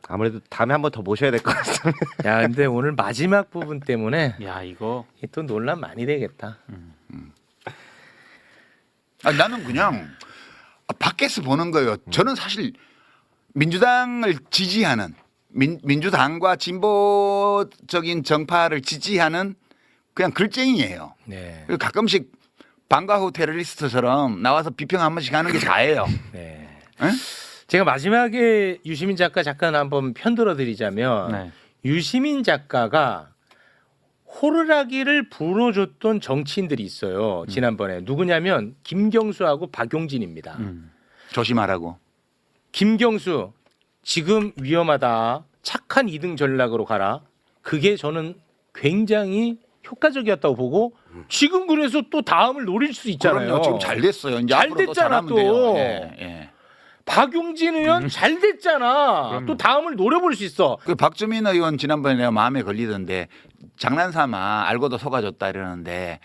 Speaker 5: 아무래도 다음에 한번 더 모셔야 될 것 같습니다.
Speaker 2: 야, 근데 오늘 마지막 부분 때문에
Speaker 4: 야, 이거
Speaker 2: 또 논란 많이 되겠다.
Speaker 1: 아니, 나는 그냥 밖에서 보는 거예요. 저는 사실 민주당을 지지하는 민주당과 진보적인 정파를 지지하는 그냥 글쟁이에요.
Speaker 2: 네.
Speaker 1: 그리고 가끔씩 방과 후 테러리스트처럼 나와서 비평 한 번씩 하는 게 다예요.
Speaker 2: 네.
Speaker 1: 에?
Speaker 2: 제가 마지막에 유시민 작가 잠깐 한번 편들어 드리자면
Speaker 4: 네.
Speaker 2: 유시민 작가가 호루라기를 불어줬던 정치인들이 있어요. 지난번에 누구냐면 김경수하고 박용진입니다.
Speaker 1: 조심하라고.
Speaker 2: 김경수 지금 위험하다. 착한 2등 전략으로 가라. 그게 저는 굉장히 효과적이었다고 보고 지금 그래서 또 다음을 노릴 수 있잖아요.
Speaker 1: 그럼요. 지금 잘 됐어요. 이제
Speaker 2: 잘
Speaker 1: 앞으로도
Speaker 2: 됐잖아,
Speaker 1: 잘하면
Speaker 2: 또.
Speaker 1: 돼요. 예, 예.
Speaker 2: 박용진 의원 잘 됐잖아. 또 다음을 노려볼 수 있어.
Speaker 1: 그 박주민 의원 지난번에 내가 마음에 걸리던데 장난삼아 알고도 속아줬다 이러는데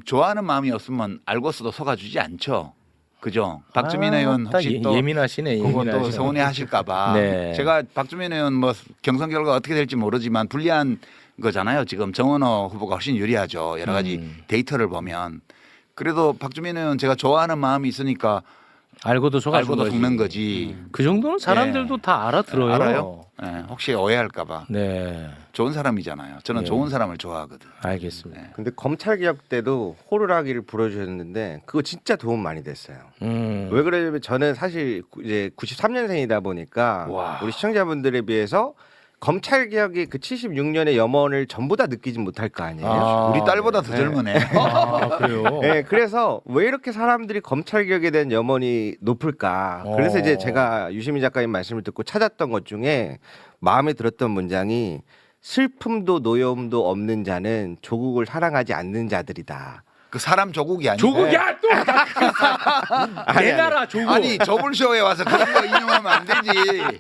Speaker 1: 좋아하는 마음이 없으면 알고서도 속아주지 않죠. 그죠? 박주민 의원 혹시 또
Speaker 2: 예민하시네.
Speaker 1: 그거 또
Speaker 2: 예민하시네.
Speaker 1: 서운해 하실까봐.
Speaker 2: 네.
Speaker 1: 제가 박주민 의원 뭐 경선 결과 어떻게 될지 모르지만 불리한 거잖아요. 지금 정원호 후보가 훨씬 유리하죠. 여러 가지 데이터를 보면. 그래도 박주민 의원 제가 좋아하는 마음이 있으니까
Speaker 2: 알고도 속아준
Speaker 1: 알고도
Speaker 2: 거지.
Speaker 1: 속는 거지.
Speaker 2: 그 정도는 사람들도
Speaker 1: 예.
Speaker 2: 다 알아들어요.
Speaker 1: 알아요? 예, 혹시 오해할까봐.
Speaker 2: 네,
Speaker 1: 좋은 사람이잖아요. 저는
Speaker 2: 네.
Speaker 1: 좋은 사람을 좋아하거든.
Speaker 2: 알겠습니다.
Speaker 5: 근데 검찰 개혁 때도 호루라기를 불어주셨는데 그거 진짜 도움 많이 됐어요. 왜 그러냐면 저는 사실 이제 93년생이다 보니까
Speaker 1: 와.
Speaker 5: 우리 시청자분들에 비해서 검찰 개혁의 그 76년의 염원을 전부 다 느끼진 못할 거 아니에요.
Speaker 2: 아,
Speaker 1: 우리 딸보다 더
Speaker 5: 네.
Speaker 1: 젊으네.
Speaker 2: 아, 그래요?
Speaker 5: 네, 그래서 왜 이렇게 사람들이 검찰 개혁에 대한 염원이 높을까? 그래서 이제 제가 유시민 작가님 말씀을 듣고 찾았던 것 중에 마음에 들었던 문장이 슬픔도 노여움도 없는 자는 조국을 사랑하지 않는 자들이다.
Speaker 1: 그 사람 조국이 아니고
Speaker 2: 조국이야 또. 내 나라 조국.
Speaker 1: 아니 조불쇼에 와서 그런 거 인용하면 안 되지.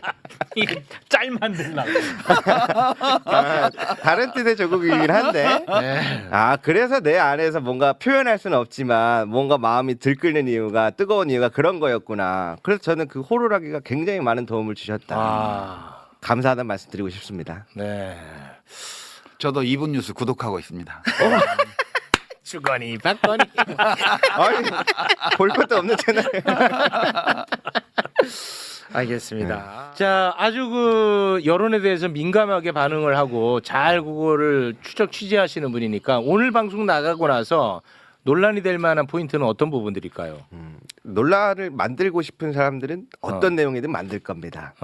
Speaker 2: 이거 짤 만들라고.
Speaker 5: 다른 뜻의 조국이긴 한데. 아 그래서 내 안에서 뭔가 표현할 수는 없지만 뭔가 마음이 들끓는 이유가 뜨거운 이유가 그런 거였구나. 그래서 저는 그 호루라기가 굉장히 많은 도움을 주셨다.
Speaker 2: 아,
Speaker 5: 감사하다는 말씀 드리고 싶습니다.
Speaker 2: 네.
Speaker 1: 저도 이분 뉴스 구독하고 있습니다.
Speaker 2: 주거니 받거니.
Speaker 5: 아니, 볼 것도 없는 채널.
Speaker 2: 알겠습니다. 자, 아주 그 여론에 대해서 민감하게 반응을 하고 잘 그거를 추적 취재하시는 분이니까 오늘 방송 나가고 나서 논란이 될 만한 포인트는 어떤 부분들일까요?
Speaker 5: 논란을 만들고 싶은 사람들은 어떤 내용이든 만들 겁니다.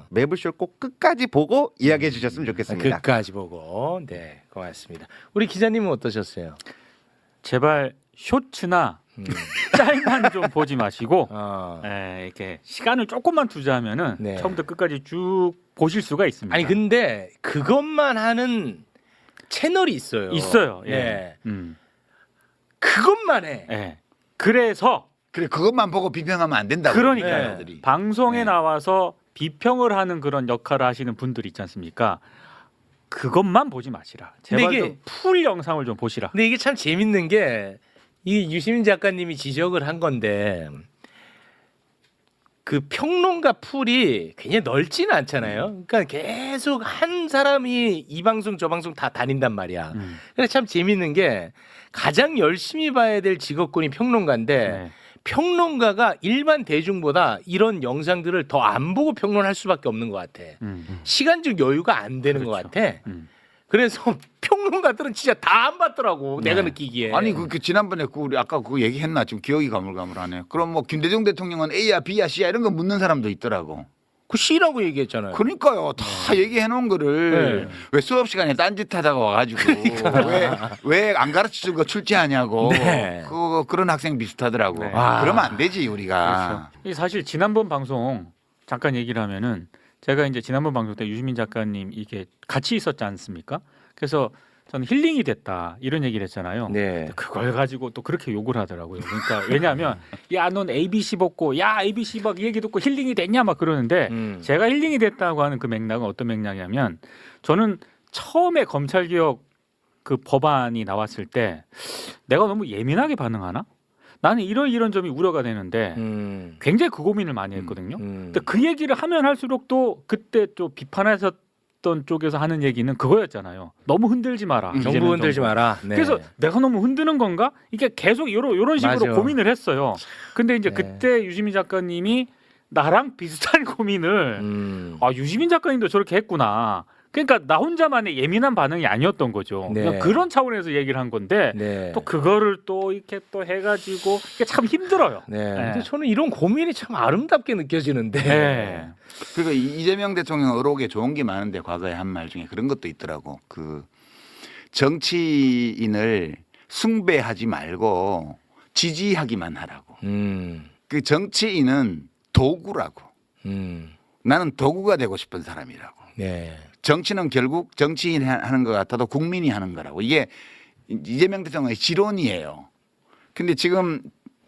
Speaker 5: 매불쇼 꼭 끝까지 보고 이야기해 주셨으면 좋겠습니다.
Speaker 2: 끝까지 보고. 네, 고맙습니다. 우리 기자님은 어떠셨어요?
Speaker 4: 제발 쇼츠나 짤만 좀 보지 마시고
Speaker 2: 어.
Speaker 4: 이렇게 시간을 조금만 투자하면은
Speaker 2: 네.
Speaker 4: 처음부터 끝까지 쭉 보실 수가 있습니다.
Speaker 2: 아니 근데 그것만 하는 채널이 있어요.
Speaker 4: 있어요. 예.
Speaker 2: 네.
Speaker 4: 음.
Speaker 2: 그것만 해.
Speaker 4: 예. 그래서
Speaker 1: 그래 그것만 보고 비평하면 안 된다고.
Speaker 4: 그러니까요.
Speaker 1: 네.
Speaker 4: 방송에
Speaker 1: 네.
Speaker 4: 나와서 비평을 하는 그런 역할을 하시는 분들 있지 않습니까? 그것만 보지 마시라. 제발
Speaker 2: 근데 이게-
Speaker 4: 좀 풀 영상을 좀 보시라.
Speaker 2: 근데 이게 참 재밌는 게 이 유시민 작가님이 지적을 한 건데 그 평론가 풀이 굉장히 넓지는 않잖아요. 그러니까 계속 한 사람이 이 방송 저 방송 다 다닌단 말이야. 그래서 참 재밌는 게 가장 열심히 봐야 될 직업군이 평론가인데
Speaker 4: 네.
Speaker 2: 평론가가 일반 대중보다 이런 영상들을 더 안 보고 평론할 수밖에 없는 것 같아. 시간적 여유가 안 되는 것
Speaker 4: 그렇죠.
Speaker 2: 같아.
Speaker 4: 음.
Speaker 2: 그래서 평론가들은 진짜 다 안 봤더라고. 내가 느끼기에.
Speaker 1: 아니 그 지난번에 그 우리 아까 그거 얘기했나 지금 기억이 가물가물하네. 그럼 뭐 김대중 대통령은 A야 B야 C야 이런 거 묻는 사람도 있더라고.
Speaker 2: 그 C라고 얘기했잖아요.
Speaker 1: 그러니까요. 다 얘기해 놓은 거를
Speaker 2: 네.
Speaker 1: 왜 수업 시간에 딴짓하다가 와가지고 왜 안 가르쳐 준 거 출제하냐고.
Speaker 2: 네.
Speaker 1: 그런 학생 비슷하더라고.
Speaker 4: 네.
Speaker 1: 그러면 안 되지 우리가.
Speaker 4: 이게 사실 지난번 방송 잠깐 얘기를 하면은 제가 이제 지난번 방송 때 유시민 작가님 이게 같이 있었지 않습니까? 그래서 저는 힐링이 됐다 이런 얘기를 했잖아요.
Speaker 2: 네.
Speaker 4: 그걸 가지고 또 그렇게 욕을 하더라고요. 그러니까 왜냐하면 야 넌 ABC 벗고 야 ABC 막 얘기 듣고 힐링이 됐냐 막 그러는데 제가 힐링이 됐다고 하는 그 맥락은 어떤 맥락이냐면 저는 처음에 검찰개혁 그 법안이 나왔을 때 내가 너무 예민하게 반응하나? 나는 이런 점이 우려가 되는데 굉장히 그 고민을 많이 했거든요. 근데 그 얘기를 하면 할수록 또 그때 또 비판하셨던 쪽에서 하는 얘기는 그거였잖아요. 너무 흔들지 마라.
Speaker 2: 정부
Speaker 4: 이재명
Speaker 2: 흔들지
Speaker 4: 정부.
Speaker 2: 마라. 네.
Speaker 4: 그래서 내가 너무 흔드는 건가? 이게 계속 요런 식으로
Speaker 2: 맞아.
Speaker 4: 고민을 했어요. 근데 이제
Speaker 2: 네.
Speaker 4: 그때 유시민 작가님이 나랑 비슷한 고민을 유시민 작가님도 저렇게 했구나. 그러니까 나 혼자만의 예민한 반응이 아니었던 거죠.
Speaker 2: 네.
Speaker 4: 그냥 그런 차원에서 얘기를 한 건데
Speaker 2: 네.
Speaker 4: 또 그거를 또 이렇게 또 해가지고 이게 참 힘들어요.
Speaker 2: 네.
Speaker 4: 네.
Speaker 2: 근데 저는 이런 고민이 참 아름답게 느껴지는데.
Speaker 4: 네.
Speaker 1: 그리고 이재명 대통령 의혹에 좋은 게 많은데 과거에 한 말 중에 그런 것도 있더라고. 그 정치인을 숭배하지 말고 지지하기만 하라고. 그 정치인은 도구라고. 나는 도구가 되고 싶은 사람이라고.
Speaker 2: 네.
Speaker 1: 정치는 결국 정치인이 하는 것 같아도 국민이 하는 거라고. 이게 이재명 대통령의 지론이에요. 근데 지금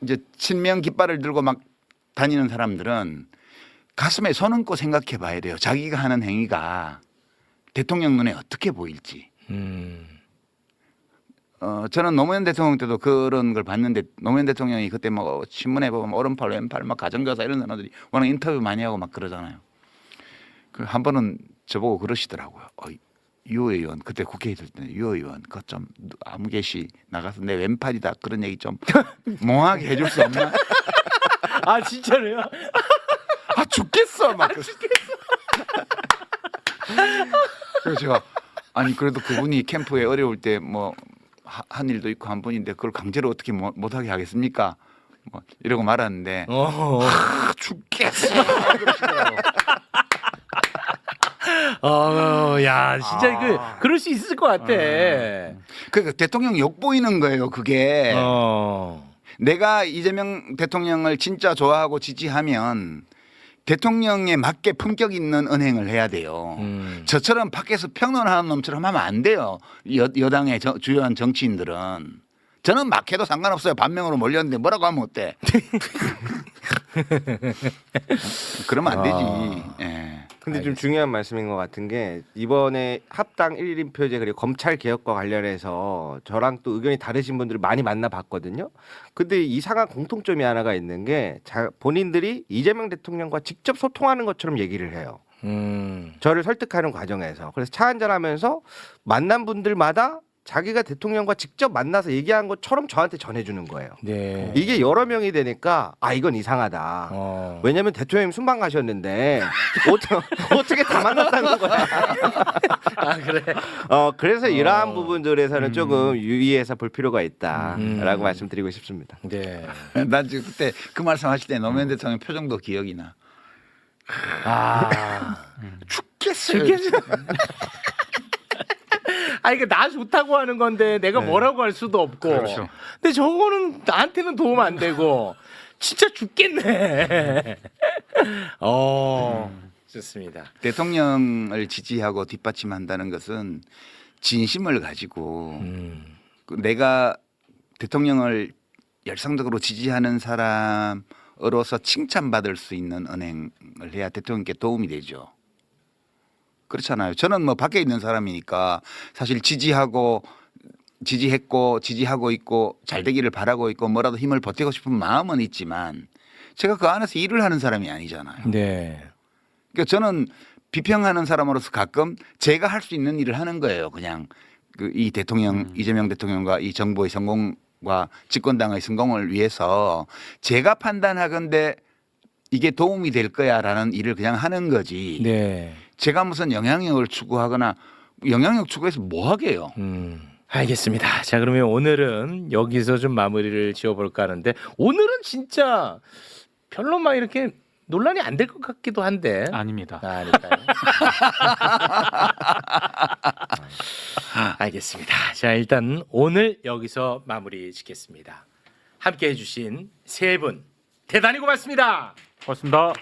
Speaker 1: 이제 친명 깃발을 들고 막 다니는 사람들은 가슴에 손 얹고 생각해 봐야 돼요. 자기가 하는 행위가 대통령 눈에 어떻게 보일지. 저는 노무현 대통령 때도 그런 걸 봤는데 노무현 대통령이 그때 뭐 신문에 보면 오른팔 왼팔 막 가정교사 이런 사람들이 워낙 인터뷰 많이 하고 막 그러잖아요. 그 한 번은 저보고 그러시더라고요. 유 의원 그때 국회에 있을 때 유 의원 그거 좀 아무개시 나가서 내 왼팔이다 그런 얘기 좀 몽하게 해줄 수 없나?
Speaker 2: 아 진짜로요?
Speaker 1: 아 죽겠어 막. 죽겠어. 그래서 제가 아니 그래도 그분이 캠프에 어려울 때 뭐 한 일도 있고 한 분인데 그걸 강제로 어떻게 못하게 하겠습니까? 뭐 이러고 말았는데 죽겠어. 그러시더라고.
Speaker 2: 야, 진짜 그럴 수 있을 것 같아.
Speaker 1: 그러니까 대통령 욕 보이는 거예요, 그게. 내가 이재명 대통령을 진짜 좋아하고 지지하면 대통령에 맞게 품격 있는 언행을 해야 돼요. 저처럼 밖에서 평론하는 놈처럼 하면 안 돼요. 여당의 주요한 정치인들은. 저는 막 해도 상관없어요. 반명으로 몰렸는데 뭐라고 하면 어때? 그러면 안 되지. 예.
Speaker 5: 근데 좀 중요한 말씀인 것 같은 게 이번에 합당 1인 표제 그리고 검찰 개혁과 관련해서 저랑 또 의견이 다르신 분들을 많이 만나봤거든요. 근데 이상한 공통점이 하나가 있는 게 본인들이 이재명 대통령과 직접 소통하는 것처럼 얘기를 해요. 저를 설득하는 과정에서. 그래서 차 한잔하면서 만난 분들마다 자기가 대통령과 직접 만나서 얘기한 것처럼 저한테 전해주는 거예요.
Speaker 2: 네.
Speaker 5: 이게 여러 명이 되니까 아 이건 이상하다. 왜냐하면 대통령님 순방 가셨는데 어떻게 다 만났다는 거야.
Speaker 2: 아 그래.
Speaker 5: 그래서 이러한 부분들에서는 조금 유의해서 볼 필요가 있다라고 말씀드리고 싶습니다.
Speaker 2: 네.
Speaker 1: 난 지금 그때 그 말씀하실 때 노무현 대통령 표정도 기억이 나.
Speaker 2: 아.
Speaker 1: 죽겠어요.
Speaker 2: 아 이게 나 좋다고 하는 건데 내가 뭐라고 할 수도 없고.
Speaker 4: 그렇죠.
Speaker 2: 근데 저거는 나한테는 도움 안 되고 진짜 죽겠네. 좋습니다.
Speaker 1: 대통령을 지지하고 뒷받침한다는 것은 진심을 가지고 내가 대통령을 열성적으로 지지하는 사람으로서 칭찬받을 수 있는 언행을 해야 대통령께 도움이 되죠. 그렇잖아요. 저는 뭐 밖에 있는 사람이니까 사실 지지했고 지지하고 있고 잘 되기를 바라고 있고 뭐라도 힘을 보태고 싶은 마음은 있지만 제가 그 안에서 일을 하는 사람이 아니잖아요.
Speaker 2: 네.
Speaker 1: 그러니까 저는 비평하는 사람으로서 가끔 제가 할 수 있는 일을 하는 거예요. 그냥 이 대통령 이재명 대통령과 이 정부의 성공과 집권당의 성공을 위해서 제가 판단하건대 이게 도움이 될 거야라는 일을 그냥 하는 거지.
Speaker 2: 네.
Speaker 1: 제가 무슨 영향력을 추구하거나 영향력 추구해서 뭐 하게요.
Speaker 2: 알겠습니다. 자 그러면 오늘은 여기서 좀 마무리를 지어볼까 하는데 오늘은 진짜 별로 막 이렇게 논란이 안 될 것 같기도 한데
Speaker 4: 아닙니다.
Speaker 2: 아닐까요? 알겠습니다. 자 일단 오늘 여기서 마무리 짓겠습니다. 함께해 주신 세 분 대단히 고맙습니다.
Speaker 4: 고맙습니다.